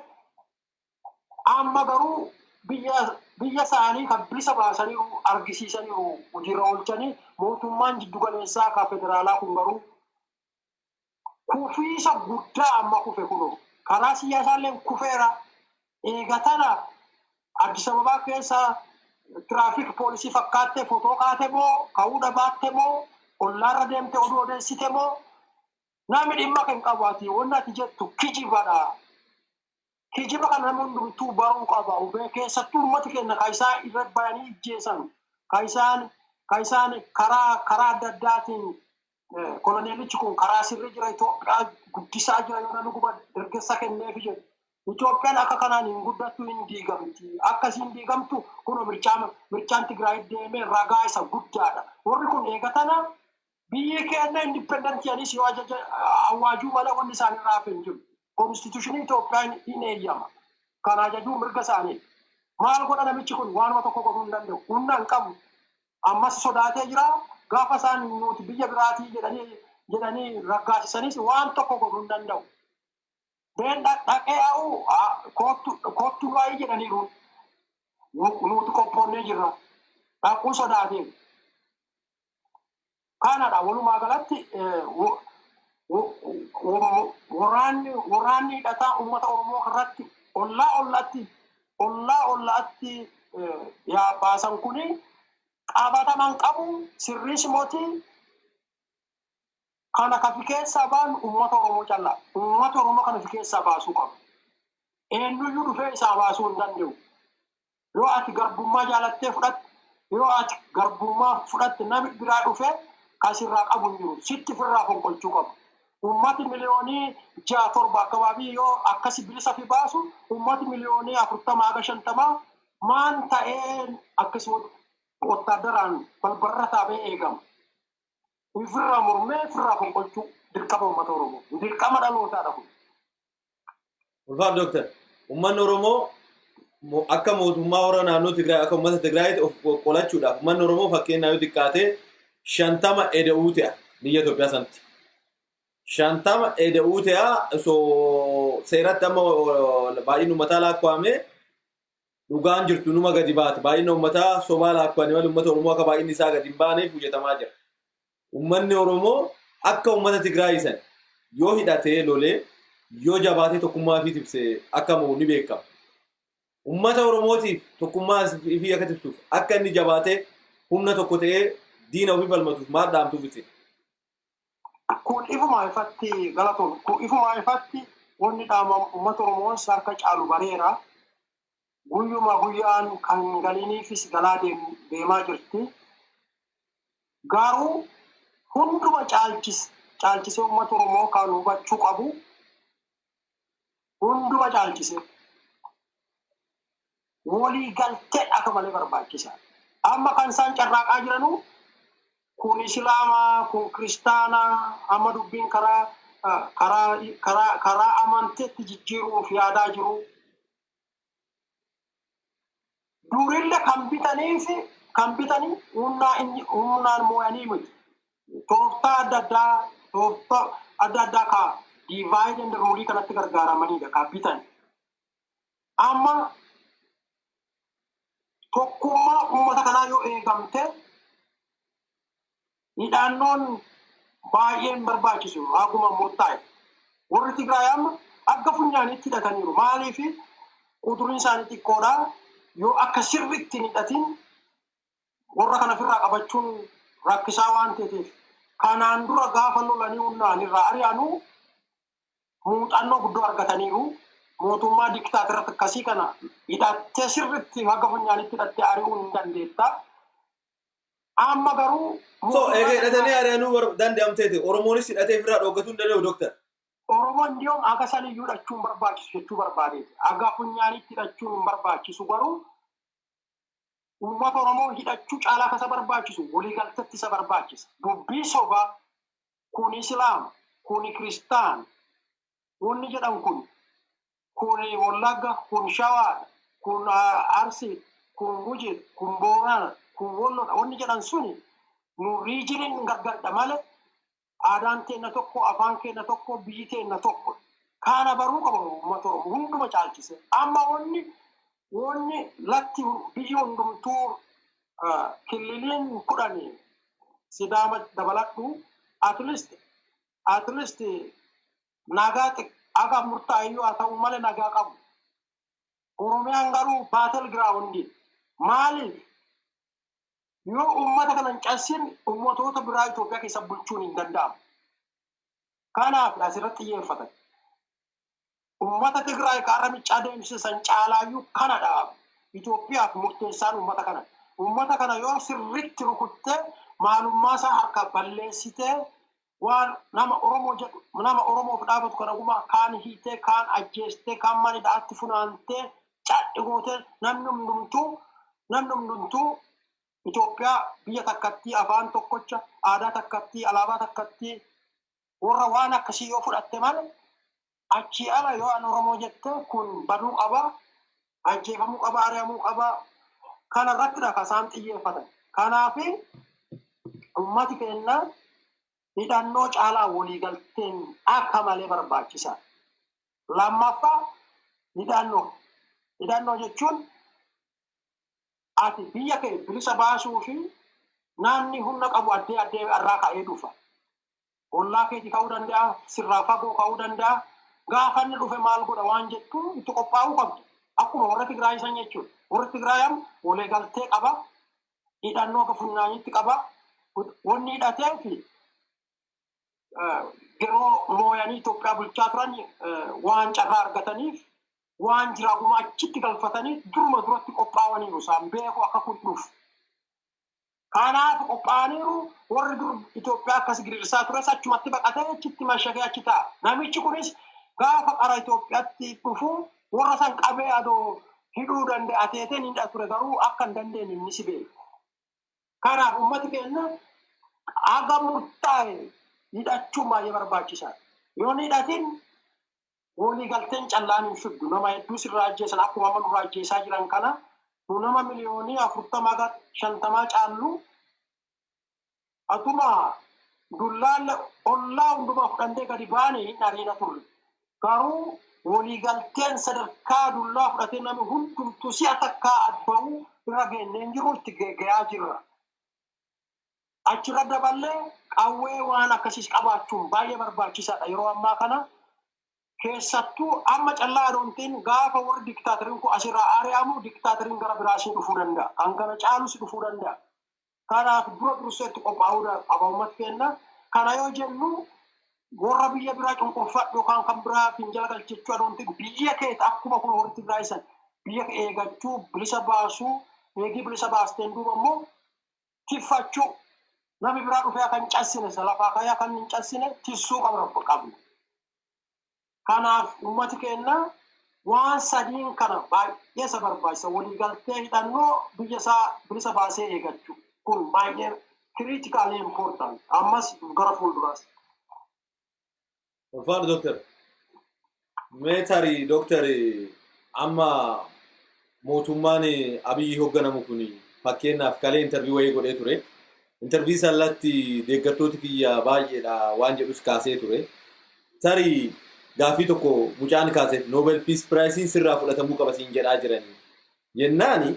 Amma garuu biyya isaanii kan bilisa baasaniiru argisiisaniiru hojiirra oolchanii mootummaan jiddugaleessaa kan federaalaa kun garuu kufiisa guddaa amma kufe kunoo karaa siyaasaallee kufeera. Eegatana Addis Ababaa keessa tiraafik poolisii fakkaattee footoo kaate moo ka'uu dhabaatte moo ollaarra deemte oduu odeessite moo namni dhimma kan qabaati wanni ati jettu kijibadha. Kijiba kan nama hundumtuu baruu qaba. Keessattuu uummati keenya kan isaan irra bayanii ijjeessan kan isaan karaa adda addaatiin koloneelichi kun karaa sirri jira Itoophiyaa guddisaa jira yoo namni guba dargessa kenneef jedhu. Itoophiyaan akka kanaan hin guddattu hin diigamti. Akkasiin diigamtu kun mirchaan Tigraay deemee ragaa isa guddaadha. Warri kun eegatana biyyi keenya independent yanis yoo ajaja awaajuu mala wanni isaanii raafin jiru. Konstituushinii Itoophiyaan hin eeyyama. Kan ajajuu mirga isaanii. Maal godha namichi kun waanuma tokko godhuu hin danda'u. Humna hin qabu. Ammas sodaatee jira. Gaafa isaan nuti biyya biraatii jedhanii raggaasisanis waan tokko godhuu hin danda'u. Been dhaqee yaa'u koottu waa'ee jedhaniiru. Nuti qophoonnee jirra. Dhaquu sodaatee. Kanadha walumaa galatti waraanni hidhataa uummata Oromoo irratti ollaatti yaa baasan kuni qabataman qabu sirriis mootii kana kafi keessaa baan uummata Oromoo callaa. Uummata Oromoo kana fi keessaa baasuu qabu. Eenyuyyuu dhufee isaa baasuu hin danda'u. Yoo ati garbummaa jaalattee fudhatte, yoo ati garbummaa fudhatte namni biraa dhufee kasirraa qabu hin jiru. Sitti firraa fonqolchuu qabu. Uummati miliyoonii 6-7 akkabaabii yoo akkasi bilisa fi baasu uummati miliyoonii 40-50 maan ta'ee akkasuma wottaadaraan balbarra taabee eegama. Firraa mormee firraa fonqolchuu dirqama uummata Oromoo. Dirqama dhalootaadha kun. Ulfaat Dooktar, uummanni Oromoo akka mootummaa warra naannoo Tigraay akka uummata Tigraayitti of qolachuudhaaf uummanni Oromoo fakkeenyaaf yoo xiqqaate 50 eda'uu ta'a biyya Itoophiyaa sanatti. 50 eda'uu ta'a seeratti amma baay'inni uummataa lakkaa'ame dhugaan jirtu numa gadi baate baay'inni uummataa sobaa lakkaa'anii malee uummata Oromoo akka baay'inni isaa gadi hin baaneef hojjetamaa jira. Uummanni Oromoo akka uummata Tigraay san yoo hidhatee lolee yoo jabaatee tokkummaa fi tibsee akka moo ni beekama. Uummata Oromootiif tokkummaa fi akka tibsuuf akka inni jabaatee humna tokko ta'ee diina ofii falmatuuf maal dhaamtuuf itti. Kun ifumaa ifatti galatoon kun ifumaa ifatti wanni dhaama uummata Oromoo harka caalu bareera. Guyyuma guyyaan kan galiiniifis galaa deemaa jirti. Garuu hunduma caalchisee uummata Oromoo kan hubachuu qabu. Hunduma caalchisee walii galtee akka malee barbaachisaa. Amma kan isaan carraaqaa jiranu kun Islaamaa, kun Kiristaanaa, amma dubbiin karaa amanteetti jijjiiruuf yaadaa jiru. Durillee kan bitanii humnaan moo'anii miti. Tooftaa adda addaa kaa divide and rule kanatti gargaaramanidha kan bitan. Amma tokkummaa uummata kanaa yoo eegamte hidhannoon baay'een barbaachisu haguma murtaa'e. Warri Tigraay amma akka funyaanitti hidhataniiru. Maaliif quduriin isaanii xiqqoodha. Yoo akka sirriitti hin hidhatin warra kana ofirraa qabachuun rakkisaa waan ta'eef kanaan dura gaafa lolanii humnaan irraa ari'anu muuxannoo guddoo argataniiru. Mootummaa diktaatirratti akkasii kana hidhattee sirriitti haga funyaanitti hidhattee ari'uu hin dandeetta. Amma garuu egaa hidhatanii ari'anuu danda'amteeti. Oromoonis hidhatee ofirraa dhooggatuu hin danda'u Dooktar. Oromoon dhiyoon aga saniyyuu hidhachuun barbaachisu jechuu barbaadeeti. Aga funyaanitti hidhachuun hin barbaachisu garuu uummata Oromoo hidhachuu caalaa kasa barbaachisu waliigalteetti isa barbaachisa. Dubbii sobaa kun Islaama, kun Kiristaan, wanni jedhan kun Wallagga, kun Shawaa, kun Arsii, kun Gujii, kun Boorana, kun Wallodha. Wanni jedhan suni nu riijiniin gargaarudha malee aadaan keenya tokko, afaan keenya tokko, biyyi keenya tokko. Kana baruu qaba uummata Oromoo hunduma caalchise. Amma wanni latti biyyi hundumtuu kililiin kudhanii Sidaama dabaladhu at least nagaa aga murtaayyuu haa ta'u malee nagaa qabu. Oromiyaan garuu battle ground maaliif yoo uummata kana hin cabsin ummatoota biraa Itoophiyaa keessa bulchuun hin danda'amu. Kanaaf asirratti xiyyeeffatan. Uummata Tigraay kaarra miccaa deemsisan caalaayyuu kanadha. Itoophiyaaf murteessaan uummata kana. Uummata kana yoo sirriitti rukuttee maalummaa isaa harka balleessitee waan nama Oromoo jedhu nama Oromoof dhaabatu kana guma kaan hiitee kaan ajjeestee kaan manidhaatti funaantee cadhi gootee namni hundumtuu Itoophiyaa biyya takkatti afaan tokkocha aadaa takkatti alaabaa takkatti warra waan akkasii yoo fudhatte malee achii ala yoo an Oromoo jette kun baduu qaba, ajjeefamuu qaba, ari'amuu qaba. Kana irrattidha kan isaan xiyyeeffatan. Kanaaf uummati keenya hidhannoo caalaa waliigalteen akka malee barbaachisaa. Lammaffaa hidhannoo jechuun ati biyya kee bilisa baasuu fi naanni humna qabu addee irraa ka'ee dhufa. Ollaa keetii ka'uu danda'a, sirraa fagoo ka'uu danda'a. Gaafa inni dhufe maal godha waan jettu itti qophaa'uu qabdu. Akkuma warra Tigraay san jechuudha. Warri Tigraay waliigaltee qaba, hidhannoo funyaanitti qaba. Wanni hidhatee fi yeroo mooyanii Itoophiyaa bulchaa turan waan carraa argataniif waan jiraaguma achitti galfatanii duruma duratti qophaa'aniiru isaan beeku akka kunduuf. Kanaaf qophaa'aniiru warri dur Itoophiyaa akkas giriirsaa tures achumatti baqatee achitti mashagee achi ta'a. Namichi kunis gaafa qara Itoophiyaatti dhufu warra san qabee adoo hidhuu danda'a teeteen hidha ture garuu akka hin dandeenye inni si beeku. Kanaaf uummati keenya aga murtaa'e hidhachuun baay'ee barbaachisaadha. Yoo hidhatin waliigalteen callaan hin fiddu nama hedduu sirraa ajjeesan akkuma amma nurraa ajjeesaa jiran kana nama miliyoonii 40-50 caallu atuma dullaan ollaa hundumaa fudhantee gadi baane hin ariina turre. Garuu waliigalteen sadarkaa dullaa fudhatee namni hundumtuu si'a takkaa adba'uu irra geenneen jiru itti geeggeyaa jirra. Achirra daballee qawwee waan akkasiis qabaachuun baay'ee barbaachisaadha. Yeroo ammaa kana keessattuu amma callaa adoontiin gaafa warri diktaatoriin kun asirraa ari'amu diktaatoriin gara biraasii dhufuu danda'a. Kan kana caalus dhufuu danda'a. Kanaaf dura durseetti qophaa'uu qaba uummata keenya. Kana yoo jennu warra biyya biraa cunqurfadhu yookaan kan biraa finjala galchachuu adoontiin biyya keessa akkuma kun warri Tigraay san biyya eeggachuu bilisa baasuu eegii bilisa baasteen duuba immoo tiffachuu namni biraa dhufee kan cassine lafaa kayaa kan hin cassine tissuu qabna. Kanaaf uummati keenya waan sadiin kana baay'ee isa barbaachisa. Waliigaltee hidhannoo biyya isaa bilisa baasee eeggachuu kun baay'ee critically important. Ammas gara fuulduraas. Ulfaadhu Dooktar. Mee tarii Dooktar amma mootummaan Abiyyi hoogganamu kun fakkeenyaaf kalee interviyuu wayii godhee ture. Interviyuu sallatti deeggartooti kiyya baay'eedha waan jedhus kaasee ture. Tarii gaafii tokko mucaan kaaseef Nobel Peace Prize sirraa fudhatamuu qaba siin jedhaa jiranii. Yennaani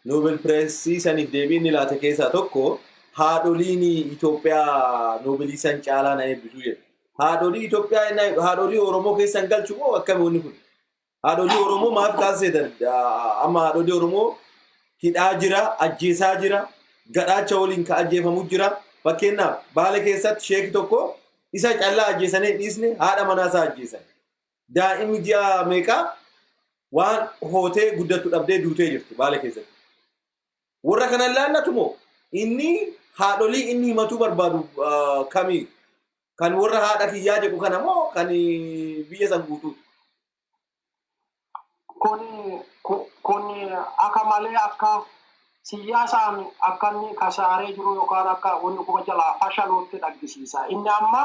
Nobel Prize saniif deebiin laate keessaa tokko haadholiin Itoophiyaa Nobelii san caalaa na eebbisuu jedhu. Haadholii Itoophiyaa haadholii Oromoo keessan galchu moo akkami wanni kun? Haadholii Oromoo maaf kaasee amma haadholii Oromoo hidhaa jira, ajjeesaa jira, gadhaacha waliin ka ajjeefamu jira. Fakkeenyaaf Baale keessatti sheeki tokko isa callaa ajjeesanii dhiisne haadha manaasaa ajjeesan. Daa'imni ji'a meeqaa waan hootee guddatu dhabdee duutee jirti Baale keessatti. Warra kana laallatu moo inni haadholii inni himatuu barbaadu kamii? Kan warra haadha kiyyaa jedhu kana moo kan biyya san guutuu? Kun akka malee akka siyaasaan akka inni kasaaree jiru yookaan akka wanni kuma jalaa fashalooti dhaggisiisa. Inni amma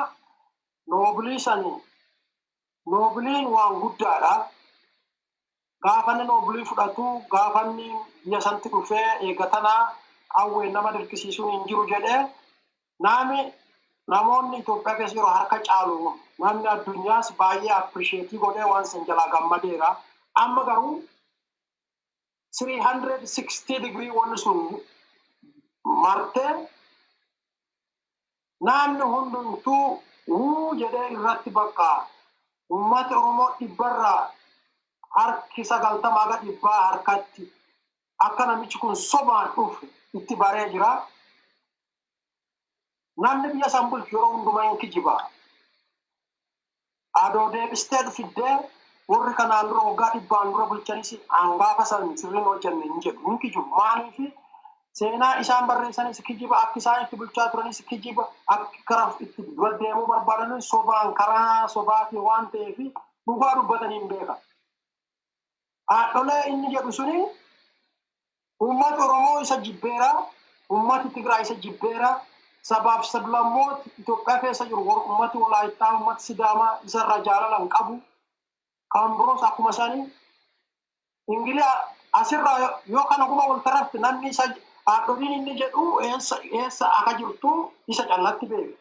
noobiliin waan guddaadha. Gaafa inni noobilii fudhatu gaafa inni biyya sanatti dhufee eeggatanaa qawwee nama dirqisiisuun hin jiru jedhee namoonni Itoophiyaa keessa yeroo harka caalu namni addunyaas baay'ee appirisheetii godhee waan san jalaa gammadeera. Amma garuu 360 degree wanni sun martee naanni hundumtuu wuu jedhee irratti bakka uummata Oromoo dhibbarraa harki 90 harkatti akka namichi kun sobaan dhufe itti baree jira. Namni biyya san bulchu yeroo hundumaa hin kijiba. Adoo deebistee dhufiddee warri kanaan dura waggaa 100 dura bulchanis hangaafa san sirriin hojjenne hin jedhu hin kijibu. Maaliif seenaa isaan barreessanis kijiba akka isaan itti bulchaa turanis kijiba akka karaa itti deemuu barbaadan sobaan karaa sobaatii waan ta'eef dhugaa dubbatanii hin beekan. Haadholee inni jedhu suni uummata Oromoo isa jibbeeraa ummati Tigraay isa jibbeera sabaaf sablammoot Itoophiyaa keessa jiru ummati Walaayittaa ummati Sidaamaa isarra jaalalan qabu kan biroos akkuma isaanii Ingilaa asirraa yoo kana kuma wal tarafte namni isa haadholiin inni jedhu eessa akka jirtu isa callatti beeka.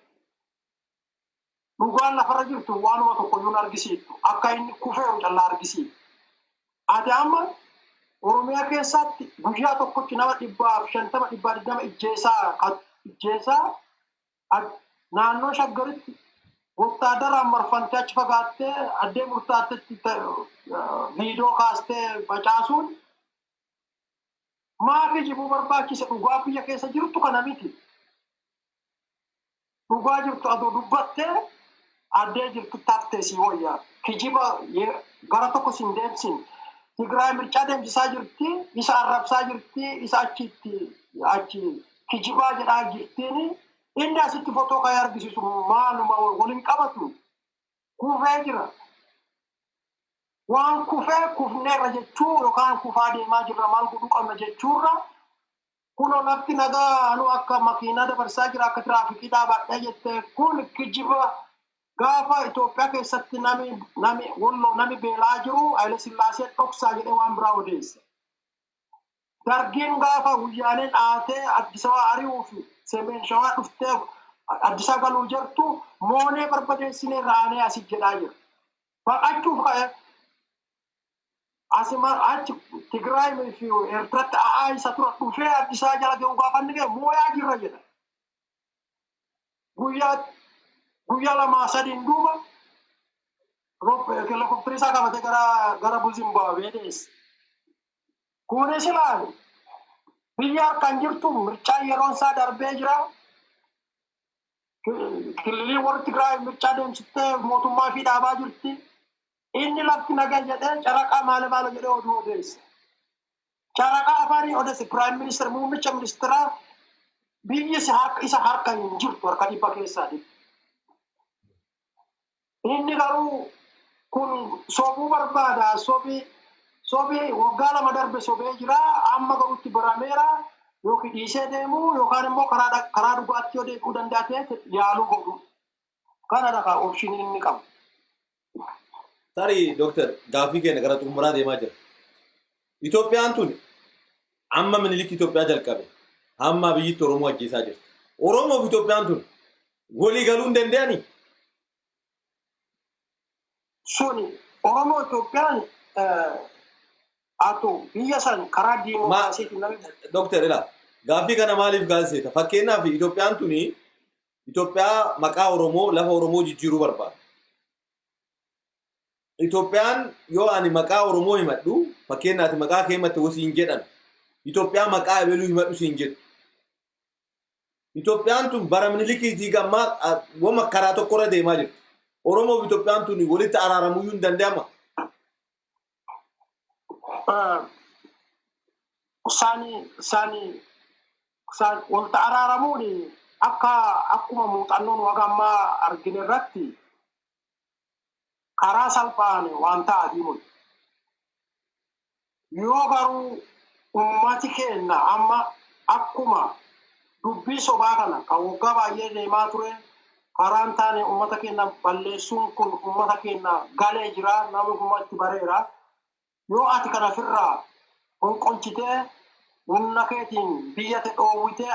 Dhugaan lafarra jirtu waanuma tokkoyyuu argisiistu akka inni kufeeru callaa argisiisu. Ati amma Oromiyaa keessatti guyyaa tokkotti nama 150 ijjeesaa naannoo shaggaritti wottaadaraan marfantee achi fagaattee addee murtaattetti viidiyoo kaastee facaasuun maafi jibuu barbaachise dhugaa biyya keessa jirtu kana miti. Dhugaa jirtu adoo dubbattee addee jirtu taaftee si wayyaa kijiba gara tokko sin deemsin. Tigraay mirchaa deemsisaa jirti, isa arrabsaa jirti, isa achi kijibaa jedhaa jirtiin inni asitti fotoo kan argisiisu maaluma waliin qabatu kufee jira. Waan kufneerra jechuu yookaan kufaa deemaa jirra maal godhuu qabna jechuurra kunoo lafti nagaa anu akka makiinaa dabarsaa jira akka tiraafikii dhaabadha jettee kun kijiba gaafa Itoophiyaa keessatti nami beelaa jiru Haile Sillaasee dhoksaa jedhee waan biraa odeessa. Dargiin gaafa guyyaaneen dhaatee Addis Ababa ari'uuf Semeen Shawaa dhuftee Addis Ababa galuu jirtu moonee barbadeessinee raanee asii jedhaa jira. Baqachuuf ka'e achi Tigraay fi Eertiratti a'aa isa tura dhufee Addis Ababa jala ga'uu gaafa inni ga'e mooyaa jirra jedha. Guyyaa lama sadiin duuba helikopterii isaa qabatee gara Zimbaabuwee deesse. Kunis ilaali biyya harkaan jirtu mirchaa yeroon isaa darbee jira. Kililii warri Tigraay mirchaa deemsiftee mootummaa fi dhaabaa jirti. Inni lafti nagaa jedhee caraqaa maal jedhee oduu odeessa. Caraqaa afaanii odeesse Piraayim Ministeer muummicha ministeeraa biyyi isa harka hin jirtu harka dhibba keessaati. Inni garuu kun sobuu barbaada sobii waggaa lama darbe sobee jira amma garuutti barameera yookiin dhiisee deemu yookaan immoo karaa dhugaatti yoo deebi'uu danda'a yaaluu godhu kanadha kan opshiniin inni qabu. Tarii Dooktar gaaffii keenya gara xumuraa deemaa jira. Itoophiyaan tun amma minilik Itoophiyaa jalqabe hamma biyyitti Oromoo ajjeesaa jirti. Oromoo fi Itoophiyaan tun walii galuu hin danda'anii? Suni Oromoo Itoophiyaan atoo biyya san karaa diimokiraasiitiin namni. Dooktar ilaa gaaffii kana maaliif gaazexeeta? Fakkeenyaaf Itoophiyaan tuni Itoophiyaa maqaa Oromoo lafa Oromoo jijjiiruu barbaada. Itoophiyaan yoo ani maqaa Oromoo himadhu fakkeenyaaf maqaa kee himatte wasiin jedhan Itoophiyaa maqaa ebeluu himadhu siin jedhu. Itoophiyaan tun bara minilikiitii gammaa wama karaa tokkorra deemaa jirti. Oromoo fi Itoophiyaan tun walitti araaramuu hin danda'ama. Walitti araaramuun akkuma muuxannoon wagammaa argine irratti karaa salphaan waan ta'atii mul'atu. Yoo garuu ummati keenya amma akkuma dubbii sobaa kana kan waggaa baay'ee deemaa ture karaan taane ummata keenya balleessuun kun ummata keenya galee jira namni kuma itti bareera. Yoo ati kana firraa qonqolchitee humna keetiin biyya ta'e dhoowwitee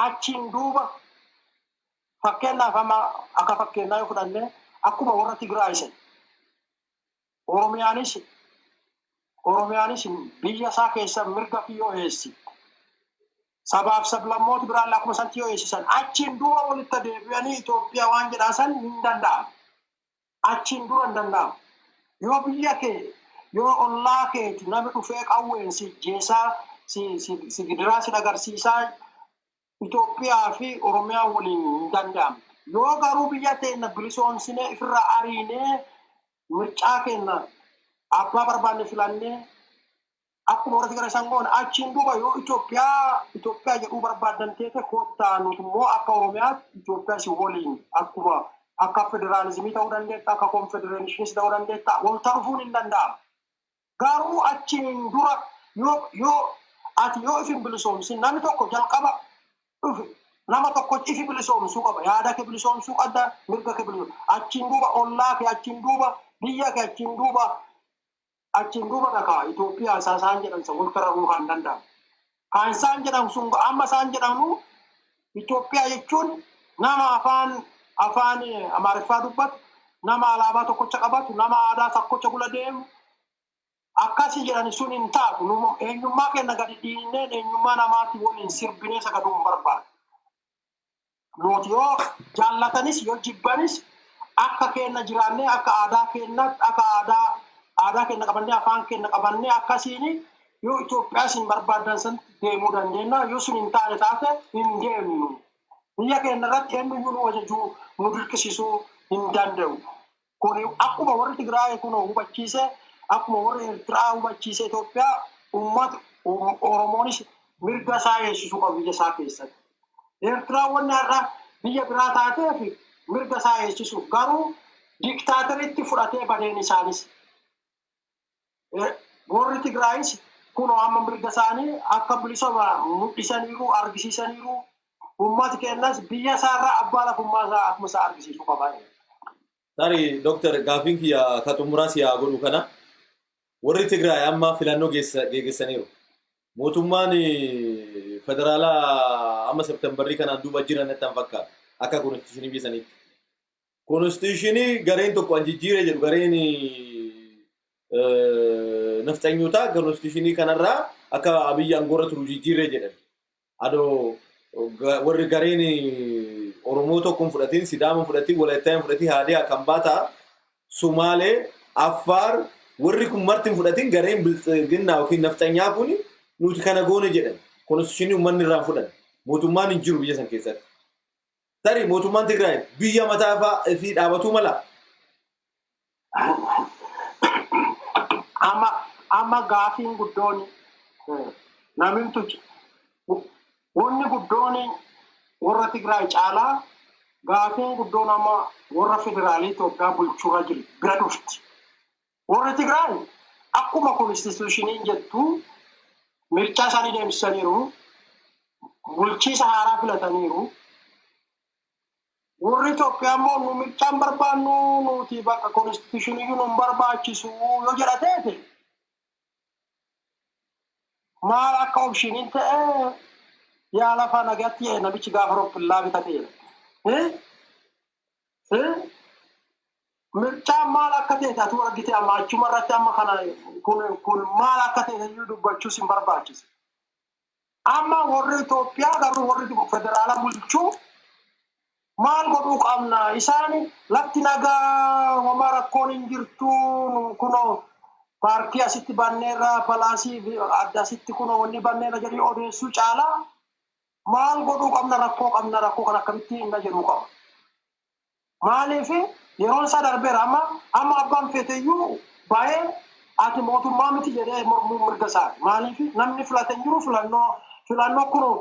achiin duuba fakkeenyaaf amma akka fakkeenyaa yoo fudhanne akkuma warra Tigraay san Oromiyaanis biyya isaa keessa mirga fi yoo eessi sabaaf sablammoota biraan akkuma santi yoo eessisan achiin duuba walitti deebi'anii Itoophiyaa waan jedhaa san hin danda'amu. Achiin dura hin danda'amu. Yoo biyya kee yoo ollaa keeti namni dhufee qawween si jeesaa si gidiraa si agarsiisaa Itoophiyaa fi Oromiyaa waliin hin danda'amu. Yoo garuu biyya teenya bilisoomsinee ifirraa ariinee mircaa keenya abbaa barbaanne filannee akkuma warra Tigraay san goone achiin duuba yoo Itoophiyaa jedhuu barbaadan teete koottaa nuti immoo akka Oromiyaatti Itoophiyaa si waliin akka federaalizimii ta'uu dandeetta akka konfedereeshiniis ta'uu dandeetta wanta dhufuun hin danda'amu. Garuu achiin dura yoo ati yoo ifin bilisoomsin namni tokko jalqaba dhufe nama tokko ifi bilisoomsuu qaba yaada kee bilisoomsuu qabda mirga kee bilisoomsuu achiin duuba ollaa kee achiin duuba biyya kee achiin duuba dhagaa Itoophiyaa isaan jedhan san wal kararuu kan danda'amu. Kan isaan jedhamu sun amma isaan jedhamu Itoophiyaa jechuun nama afaan Amaariffaa dubbatu nama alaabaa tokkocha qabatu nama aadaa tokkocha gula deemu akkasii jedhani sun hin taatu eenyummaa kenna gadi dhiinnee eenyummaa namaatti waliin sirbinee sagaduun barbaada. Nuti yoo jaallatanis yoo jibbanis akka kenna jiraannee akka aadaa kenna qabannee afaan kenna qabannee akkasiin yoo Itoophiyaa sin barbaadan san deemuu dandeenya yoo sun hin taane taate hin deemnu. Biyya keenya irratti eenyuyyuu nu wajajuu nu dirqisiisuu hin danda'u. Kun akkuma warri Tigraay kun hubachiise akkuma warri Eertiraa hubachiise Itoophiyaa uummata Oromoonis mirga isaa eegsisuu qabu biyya isaa keessatti. Eertiraa wanni har'a biyya biraa taateef mirga isaa eegsisuuf garuu diktaateritti fudhatee badeen isaanis. Warri Tigraayis kun amma mirga isaanii akka bilisoma mul'isaniiru argisiisaniiru uummati keenyas biyya isaarraa abbaa lafummaa isaa akkuma isaa argisiisuu qaba. Tari Dr. Gaafin kiyya kaxumuraa siyaa godhu kana warri Tigraay amma filannoo geessaniiru. Mootummaan federaalaa amma Septembarii kanaan duuba jiran natti fakkaata akka konstitushinii biyyasaniitti. Konstitushinii gareen tokko jijjiiree jedhu gareen nafxanyootaa konstitushinii kanarraa akka Abiyyi aangoorra turu jijjiiree jedhan. Adoo warri gareen Oromoo tokkoon fudhatiin Sidaama fudhatiin Walaayittaan fudhatiin Haadiyaa Kambaataa Sumaalee Affaar warri kun martiin fudhatiin gareen biltsiginnaa yookiin nafxanyaa kun nuti kana goone jedhan konstitushinii uummanni irraan fudhan mootummaan hin jiru biyya san keessatti. Tari mootummaan Tigraay biyya mataa fi dhaabatuu mala. Amma gaafiin guddoon namni wanni guddoon warra Tigraay caalaa gaafiin guddoon amma warra federaalii Itoophiyaa bulchuurra jiru bira dhufti. Warri Tigraay akkuma konstitushiiniin jettu mirchaa isaanii deemsisaniiru bulchiisa haaraa filataniiru. Warri Itoophiyaa immoo nu mirchaan barbaannu nuti bakka konstitushiinii nu barbaachisu yoo jedhateeti maal akka opshiniin ta'e yaa lafa nagatti namichi gaafa roppillaa bitateera. Mirchaan maal akka ta'e atu argite amma achuma irratti amma kana kun maal akka ta'e iyyuu dubbachuus hin barbaachisa. Amma warri Itoophiyaa garuu warri federaalaa bulchuu maal godhuu qabna isaan lafti nagaa homaa rakkoon hin jirtu kunoo paartii asitti banneerra palaasii adda asitti kunoo wanni banneerra jedhee odeessuu caalaa maal godhuu qabna rakkoo kan akkamitti hin jedhuu qaba. Maaliif yeroon isaa darbeera amma abbaan feeteyyuu baay'ee ati mootummaa miti jedhee mormuu mirga isaati. Maaliif namni filate jiru filannoo kunoo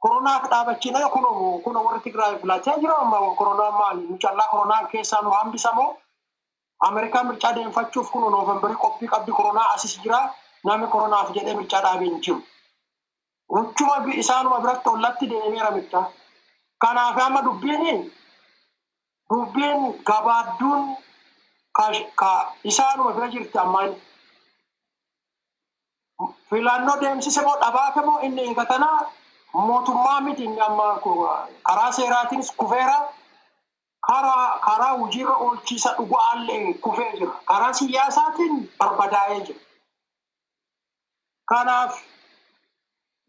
koronaaf dhaabachiina kunoo warri Tigraay filatee jira amma koronaa maali mucallaa koronaan keessaa nu hambisamoo Amerikaan mirchaa deemfachuuf kunoo Noovembarii qophii qabdi koronaa asis jira namni koronaaf jedhee mirchaa dhaabee hin jiru. Uchuma isaanuma biratti ollatti deemeera mirchaa. Kanaaf amma dubbiin gabaadduun isaanuma bira jirti ammaan. Filannoo deemsise moo dhabaate moo inni eegatanaa mootummaa miti inni amma karaa seeraatiinis kufeera karaa hojiirra oolchiisa dhugaallee kufee jira. Karaa siyaasaatiin barbadaa'ee jira. Kanaaf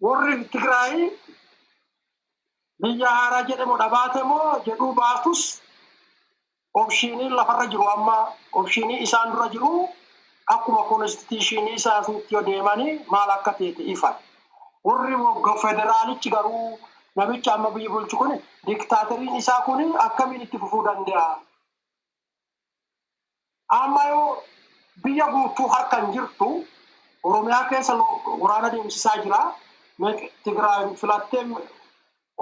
warri Tigraay biyya haaraa jedhamu dhabaate moo jedhuu baatus opshiniin lafarra jiru amma opshinii isaan dura jiru akkuma konstitushinii isaaniitti yoo deemanii maal akka ta'e ifa. Warri federaalichi garuu namichi amma biyya bulchu kun diktaateriin isaa kun akkamiin itti fufuu danda'a? Amma yoo biyya guutuu harkaan jirtu Oromiyaa keessa waraana deemsisaa jira. Tigraay filattee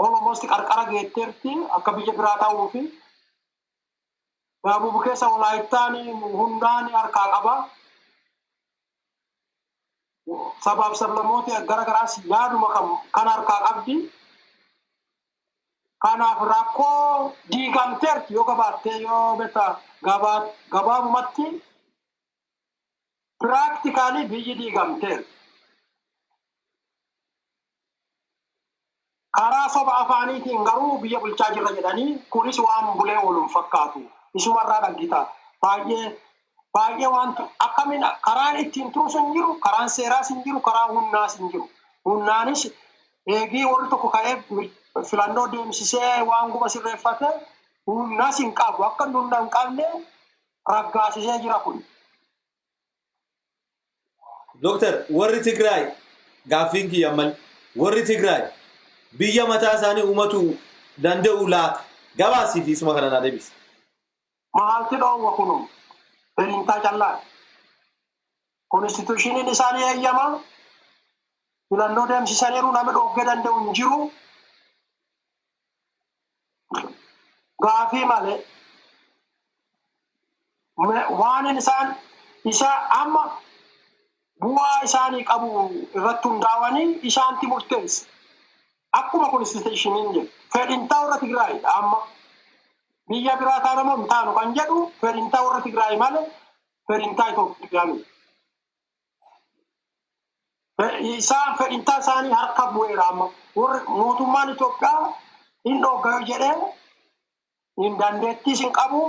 almost qarqara geetteerti akka biyya biraa ta'uufi Gaabuu keessa Walaayittaan hundaan harkaa qaba. sabaaf sablammoota gara garaas yaaduma kan harkaa qabdi. Kanaaf rakkoo diigamteerti yoo gabaattee yoo beektaa gabaabumatti piraaktikaalii biyyi diigamteerti. Karaa soba afaaniitiin garuu biyya bulchaa jirra jedhanii kunis waan bulee ooluun fakkaatu. Isumarraa dhaggitaa baay'ee waan akkamiin karaan ittiin turus hin jiru, karaan seeraas hin jiru, karaa humnaas hin jiru. Humnaanis eegii warri tokko ka'ee filannoo deemsisee waan guba sirreeffate humnaas hin qabu. Akka humna hin qabne raggaasisee jira kun. Doktor, warri Tigraay gaaffiin kiyya mal warri Tigraay biyya mataa isaanii uumatu danda'u laata? Gabaasii fi isuma kana naa deebisi. Maalti dhoowwa kunum fedhiintaa callaa. Konstitushiniin isaanii eeyyamaa filannoo deemsisaniiru namni dhoggee danda'u hin jiru. Gaafii malee waan isaan isa amma bu'aa isaanii qabu irratti hundaa'anii isaanti murteessa. Akkuma konstitushiniin jedhu fedhiintaa warra Tigraay amma biyya biraa taanamoo hin taanu kan jedhu fedhiintaa warra Tigraay malee fedhiintaa Itoophiyaa miti. Isaan fedhiintaa isaanii harka bu'eera amma mootummaan Itoophiyaa hin dhoggayu jedhee hin dandeettiis hin qabu,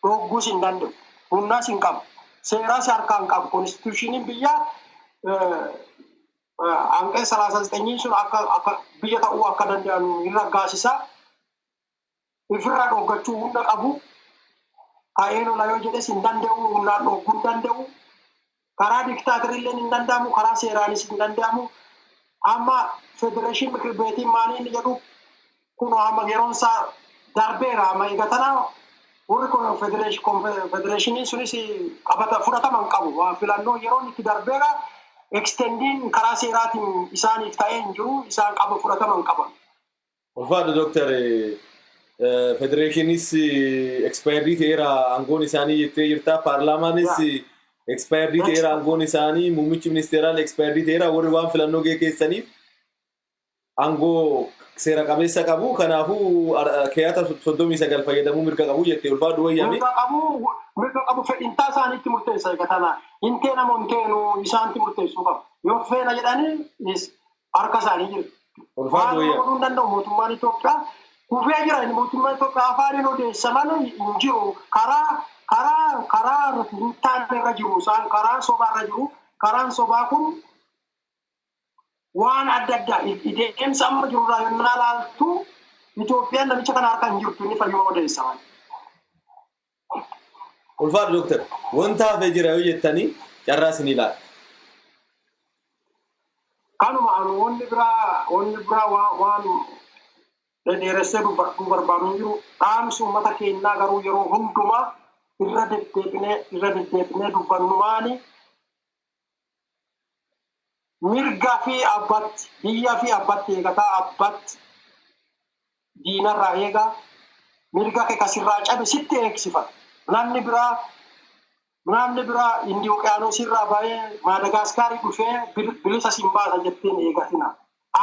dhogguus hin danda'u, humnaas hin qabu, seeraas harkaa hin qabu. Konstitushiniin biyyaa anqee 39 sun akka biyya ta'uu akka danda'an hin raggaasisa. Ifirraa dhoggachuu hunda qabu. Ka'ee lola yoo jedhes hin danda'u, humnaan dhogguu hin danda'u. Karaa diktaatoriillee hin danda'amu, karaa seeraanis hin danda'amu. Amma federeeshin mikir beetiin maanii inni jedhu kun amma yeroon isaa darbeera amma eegatana warri kun federeeshiniin sunis fudhatama hin qabu. Filannoo yeroon itti darbeera extendiin karaa seeraatiin isaaniif ta'ee hin jiru, isaan qaba fudhatama hin qaban. Ulfaadha Doktor, federeeshiniis expiredii ta'eera aangoon isaanii jettee jirta, paarlaamaanis expiredii ta'eera aangoon isaanii, muummichi ministeeraal expiredii ta'eera, warri waan filannoo keessaniif aangoo seera qabeessa qabu, kanaafuu keeyata 39 fayyadamuu mirga qabu jettee ulfaadhu wayyaame. Mirga qabu fedhiintaa isaaniitti murteessa eegatana. Intee namoonni isaanitti murteessuu qabu. Yoo feena jedhanii harka isaanii jiru. Ulfaadhu wayyaame. Waan godhuu hin danda'u mootummaan Itoophiyaa. Kufee jira mootummaan Itoophiyaa afaaniin odeessaman hin jiru. Karaa hin taane irra jiru. Isaan karaa sobaa irra jiru. Karaan sobaa kun waan adda addaa deemsa amma jirurraa yoo ilaaltu Itoophiyaan namicha kana harka hin jirtu inni fayyuma odeessaman. Ulfaadhu Doktor, wanta hafee jira yoo jettanii carraas ni ilaala. Kanuma wanni biraa waan dheeressee dubbachuu barbaadu jiru dhaamsi uummata keenyaa garuu yeroo hundumaa irra deddeebinee dubbannumaani mirga fi abbatti biyya fi abbatti eegataa abbatti diinarraa eegaa mirga kee kasirraa cabe sitti eegsifata. Namni biraa Indii Uqyaanosirraa baay'ee Maadagaaskaarii dhufee bilisa siin baasa jetteen eegatina.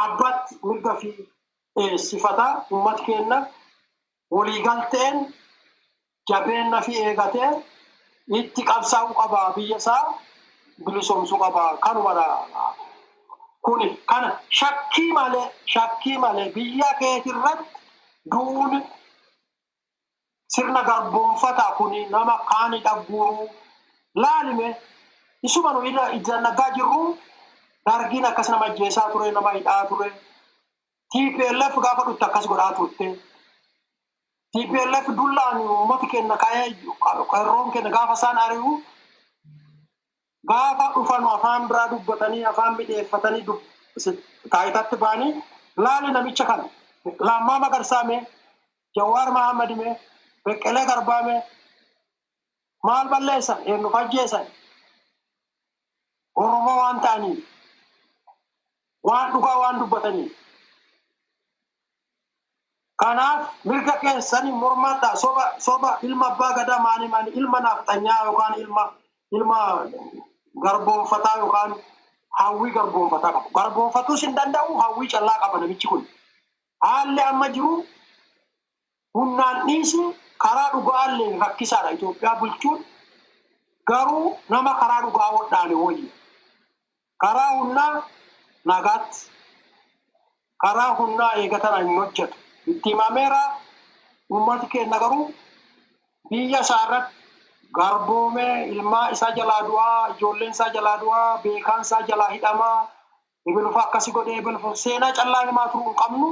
Abbatti mirga fi sifata uummata keenya waliigalteen jabeenna fi eegatee itti qabsaa'uu qaba biyya isaa bilisoomsuu qaba. Kanumadha. Kuni kana shakkii malee biyya keetirratti duuni sirna garboonfataa kuni nama kaanidha guuruu laalime isuma nu ija nagaa jirru dargiin akkas nama ajjeesaa ture nama hidhaa ture. TPLF gaafa dhutte akkas godhaa turte. TPLF dullaan uummata keenya ka'ee qeerroon keenya gaafa isaan ari'u gaafa dhufan afaan biraa dubbatanii afaan midheeffatanii taayitaatti ba'anii laali namicha kana Lammaa Magarsaame Jawaar Mahammadime Beqqelee Garbaame maal balleessan eenyu fajjeessan Oromoo waan ta'anii waan dhugaa waan dubbatanii kanaaf mirga keessanii mormadha soba ilma abbaa gadaa maani ilma naafxanyaa yookaan ilma garboonfataa yookaan hawwii garboonfataa qabu. Garboonfatuus hin danda'u hawwii callaa qaba namichi kun. Haalli amma jiru humnaan dhiisi karaa dhugaallee rakkisaadha Itoophiyaa bulchuun. Garuu nama karaa dhugaa wadhaane wayii. Karaa humnaa nagaatti. Karaa humnaa eegatana hin hojjetu. Itti himameera uummati keenya garuu biyya isaarratti garboomee ilmaa isaa jalaa du'aa, ijoolleen isaa jalaa du'aa, beekaan isaa jalaa hidhamaa, ebelufa akkasii godhee ebelufa seenaa callaa himaa turuu hin qabnu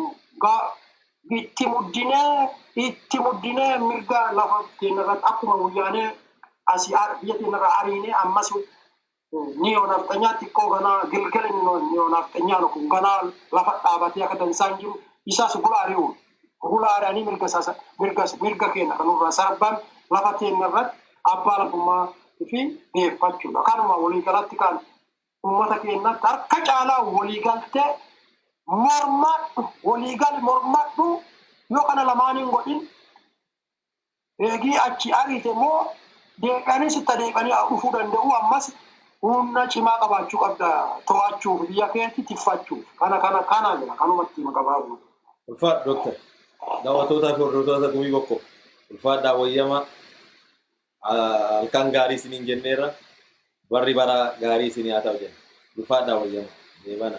itti muddinee mirga lafa keenya irratti akkuma guyyaanee asii biyya keenya irraa ariinee ammas niyoonafxanyaa xiqqoo ganaa gilgala niyoonafxanyaa kun ganaa lafa dhaabatee akka dansaan jiru isaas gula ari'u. Gula ari'anii mirga keenya kanurraa sarban lafa keenya irratti abbaa lafummaa fi deeffachuudha. Kanuma waliigalatti kan uummata keenyatti harka caalaa waliigaltee mormadhu yoo kana lamaaniin godhin eegii achi ariite immoo deeqanii sitta deeqanii dhufuu danda'u ammas humna cimaa qabaachuu qabda to'achuuf biyya keetti tiffachuuf kana jira kanumatti maqabaabu. Ulfaadha Dooktar. Daawwattootaa fi hordoftoota gumii bokkoo. Ulfaadhaa wayyama halkan gaarii isiniin jenneerra barri bara gaarii isinii haa ta'u jenna. Ulfaadhaa wayyama. Deebana.